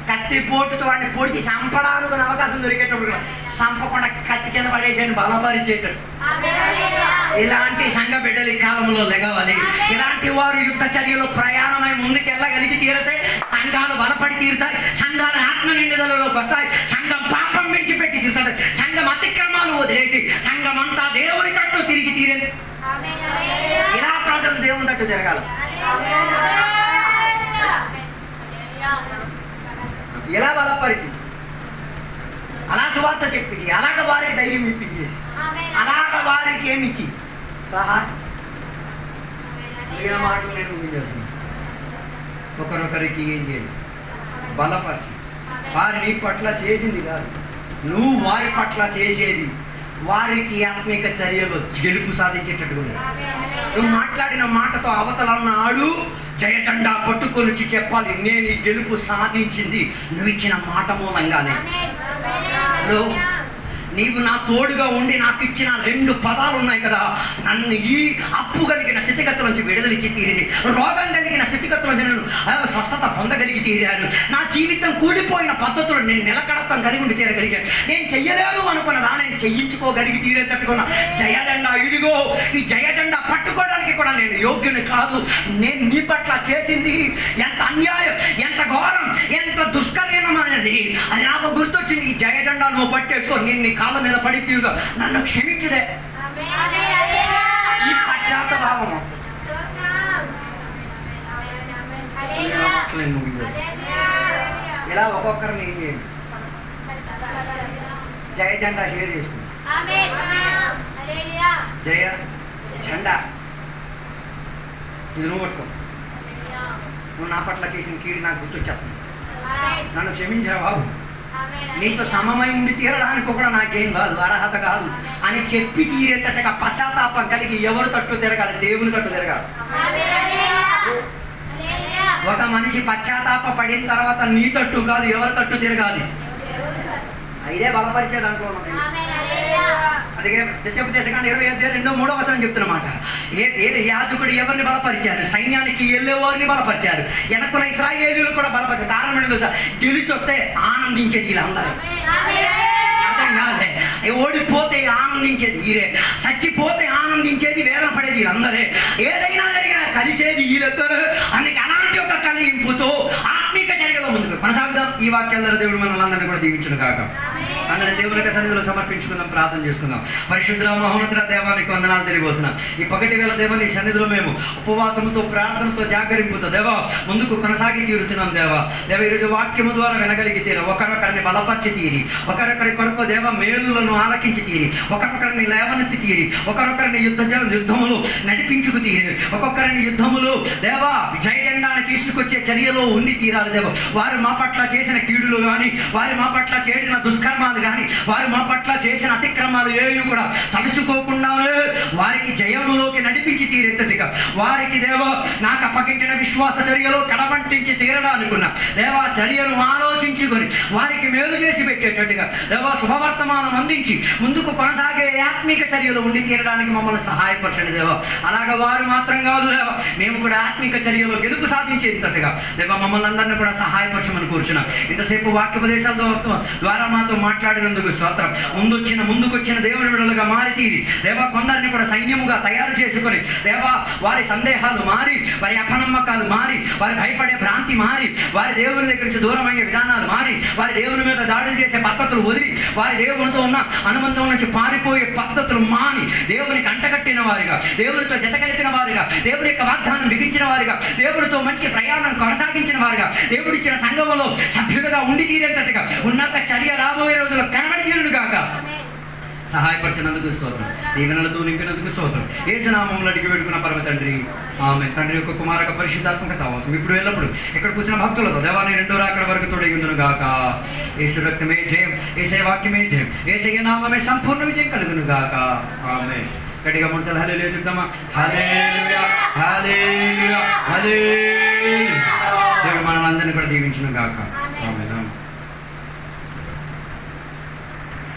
కత్తి పోటుతో వాడిని పొడిచి చంపడానికి అవకాశం దొరికేటప్పుడు చంపకుండా కత్తి కింద పడేసేయండి, బలపరిచేటట్టు. ఇలాంటి సంఘ బిడ్డలు ఈ కాలంలో లెగవాలి. ఇలాంటి వారు యుద్ధ చర్యలో ప్రయాణమై ముందుకు వెళ్ళగలిగి తీరుతాయి, సంఘాలు బలపడి తీరుతాయి, సంఘాలు ఆత్మ నిండుదలలోకి వస్తాయి, సంఘం పాపం విడిచిపెట్టి తీరుతాడు, సంఘం అతిక్రమాలు వదిలేసి సంఘం అంతా దేవుని తట్టు తిరిగి తీరేది. ఇలా ప్రజలు దేవుని తట్టు తిరగాలి. ఎలా బలపరిచి, అలా సువార్త చెప్పేసి, అలాగ వారికి ధైర్యం ఇప్పించేసి, అలాగ వారికి ఏమిచ్చి సహాయం మాటలు నేను ముగించేసింది. ఒకరొకరికి ఏం చేయాలి, బలపరిచి, వారి నీ పట్ల చేసింది కాదు, నువ్వు వారి పట్ల చేసేది వారికి ఆత్మిక చర్యలో గెలుపు సాధించేటట్టుగా. నువ్వు మాట్లాడిన మాటతో అవతలన్నాడు జయచండా పట్టుకొని వచ్చి చెప్పాలి, నేను ఈ గెలుపు సాధించింది నువ్వు ఇచ్చిన మాట మూలంగానే. నీవు నా తోడుగా ఉండి నాకు ఇచ్చిన 2 పదాలు ఉన్నాయి కదా, నన్ను ఈ అప్పు కలిగిన స్థితిగతుల నుంచి విడుదలిచ్చి తీరింది, రోగం కలిగిన స్థితిగతుల నేను స్వస్థత పొందగలిగి తీరాను. నా జీవితం కూలిపోయిన పద్ధతులు నేను నిలకడతం కలిగి ఉండి తీరగలిగాను. నేను చెయ్యలేదు అనుకున్నదా నేను చెయ్యించుకోగలిగి తీరేటట్టుకున్నా. జయజెండా ఇదిగో, ఈ జయజెండా పట్టుకోవడానికి కూడా నేను యోగ్యుని కాదు. నేను నీ పట్ల చేసింది ఎంత అన్యాయం, ఎంత ఘోరం, ఎంత దుష్కరీనం అనేది అది నాకు గుర్తొచ్చింది. ఈ జయజెండా నువ్వు పట్టేసుకో, నేను నీ కాళ్ళ మీద పడి తీరుగా నన్ను క్షమించదే. ఈ పశ్చాత్తభావము ఇలా ఒక్కొక్కరిని ఏం చేయండి, జయ జెండా షేర్ చేసుకుంది. జయ జెండా ఇది నువ్వు పట్టుకో. నువ్వు నా పట్ల చేసిన కీడు నాకు గుర్తొచ్చేస్తుంది, నన్ను క్షమించరా బాబు, నీతో సమమై ఉండి తీరడానికి కూడా నాకేం కాదు, అర్హత కాదు అని చెప్పి తీరేటట్టుగా పశ్చాత్తాపం కలిగి ఎవరు తట్టు తిరగాలి? దేవుని తట్టు తిరగాలి. ఒక మనిషి పశ్చాత్తాప పడిన తర్వాత నీ తట్టు కాదు, ఎవరి తట్టు తిరగాలి? ఇదే బలపరిచే దాంట్లో ఉన్నది. అందుకే ద్వితీయోపదేశకాండం 20:2-3 చెప్తున్నమాట. యాజకుడు ఎవరిని బలపరిచారు? సైన్యానికి వెళ్ళేవారిని బలపరిచారు. వెనక్కున్న ఇశ్రాయేలీయులు కూడా బలపరిచారు. కారణం ఏంటో తెలుసా? గెలిచి వస్తే ఆనందించేది వీళ్ళందరూ. అర్థం కాదే. ఓడిపోతే ఆనందించేది వీరే, చచ్చిపోతే ఆనందించేది, వేదన పడేది వీళ్ళందరే. ఏదైనా జరిగినా కలిసేది వీళ్ళిద్దరు. అందుకే అలాంటి ఒక కలిగింపుతో ఆత్మీక చర్యలో ముందుకు కొనసాగుదాం. ఈ వాక్యాల దేవుడు మనల్ని అందరినీ కూడా దీవించును కాక. అందరి దేవునికి సన్నిధిలో సమర్పించుకుందాం, ప్రార్థన చేసుకుందాం. పరిశుద్ధ మహోన్నత దేవానికి వందనాలు తెలియవస్తున్నాం. ఈ పగటి వేళ దేవాన్ని సన్నిధిలో మేము ఉపవాసంతో, ప్రార్థనతో, జాగరింపుతో దేవా ముందుకు కొనసాగి తీరుతున్నాం. దేవా ఈరోజు వాక్యము ద్వారా వినగలిగి తీరు, ఒకరొకరిని బలపరిచి తీరి, ఒకరొకరి కొరకు దేవ మేలులను ఆలకించి తీరి, ఒకరొకరిని లేవనెత్తి తీరి, ఒకరొకరిని యుద్ధములు నడిపించుకు తీరి, ఒక్కొక్కరిని యుద్ధములు దేవా జయజెండాన్ని తీసుకొచ్చే చర్యలో ఉండి తీరాలి. దేవ వారు మా పట్ల చేసిన కీడులు కానీ, వారు మా పట్ల చేసిన దుష్కర్మాలు కానీ, వారు మా పట్ల చేసిన అతిక్రమాలు ఏవి కూడా తలుచుకోకుండానే వారికి జయములోకి నడిపించి తీరేటట్టుగా, వారికి దేవా నాకు అప్పగించిన విశ్వాస చర్యలో కడబంటించి తీరడానుకున్న దేవా చర్యను ఆలోచించుకొని వారికి మేలు చేసి పెట్టేటట్టుగా దేవా శుభవర్తమానం అందించి ముందుకు కొనసాగే ఆత్మీక చర్యలు ఉండి తీరడానికి మమ్మల్ని సహాయపరచండి దేవా. అలాగా వారు మాత్రం కాదు దేవా, మేము కూడా ఆత్మీక చర్యలో గెలుపు సాధించేటట్టుగా దేవా మమ్మల్ని అందరినీ కూడా సహాయపరచమని కోరుచున్నాం. ఇంతసేపు వాక్యోపదేశాల ద్వారా మాతో మాట్లాడినందుకు స్తోత్రం. ముందుకొచ్చిన దేవుని బిడ్డలుగా మారి తీరి దేవా కొందరిని కూడా సైన్యముగా తయారు చేసుకొని దేవా వారి సందేహాలు మారి, వారి అపనమ్మకాలు మారి, వారి భయపడే భ్రాంతి మారి, వారి దేవుని దగ్గర నుంచి దూరం అయ్యే విధానాలు మారి, వారి దేవుని మీద దాడులు చేసే పద్ధతులు వదిలి, వారి దేవునితో ఉన్న అనుబంధం నుంచి పారిపోయే పద్ధతులు మాని, దేవునికి అంటగట్టిన వారిగా, దేవునితో జత కలిపిన వారిగా, దేవుని యొక్క వాగ్దానం బిగించిన వారిగా, దేవునితో మంచి ప్రయాణం కొనసాగించిన వారిగా, దేవుడిచ్చిన సంఘములో సభ్యులుగా ఉండి తీరేటట్టుగా ఉన్నాక చర్య రాబోయే రోజుల్లో కనబడి తీరును కాక సహాయపరిచినందుకు స్తోత్రం. దీవెనలతో నింపినందుకు స్తోత్రం. యేసు నామములో అడిగి వేడుకున్న పరమ తండ్రి, ఆమేన్. తండ్రి యొక్క కుమారక పరిశుద్ధాత్మక సహవాసం ఇప్పుడు ఎల్లప్పుడు ఇక్కడ కూర్చున్న భక్తులతో దేవాన్ని రెండో రాకడ వరకు తోడైందును గాక. యేసు రక్తమే జయం, యేసే వాక్యమే జయం, యేసయ్య నామమే సంపూర్ణ విజయం కలుగును గాక. ఆమేన్. గట్టిగా 3 సార్లు హల్లెలూయా చెప్దామా? హల్లెలూయా, హల్లెలూయా, హల్లెలూయా. దేవుడు మనల్ని అందరినీ కూడా దీవించును గాక. ఆమేన్.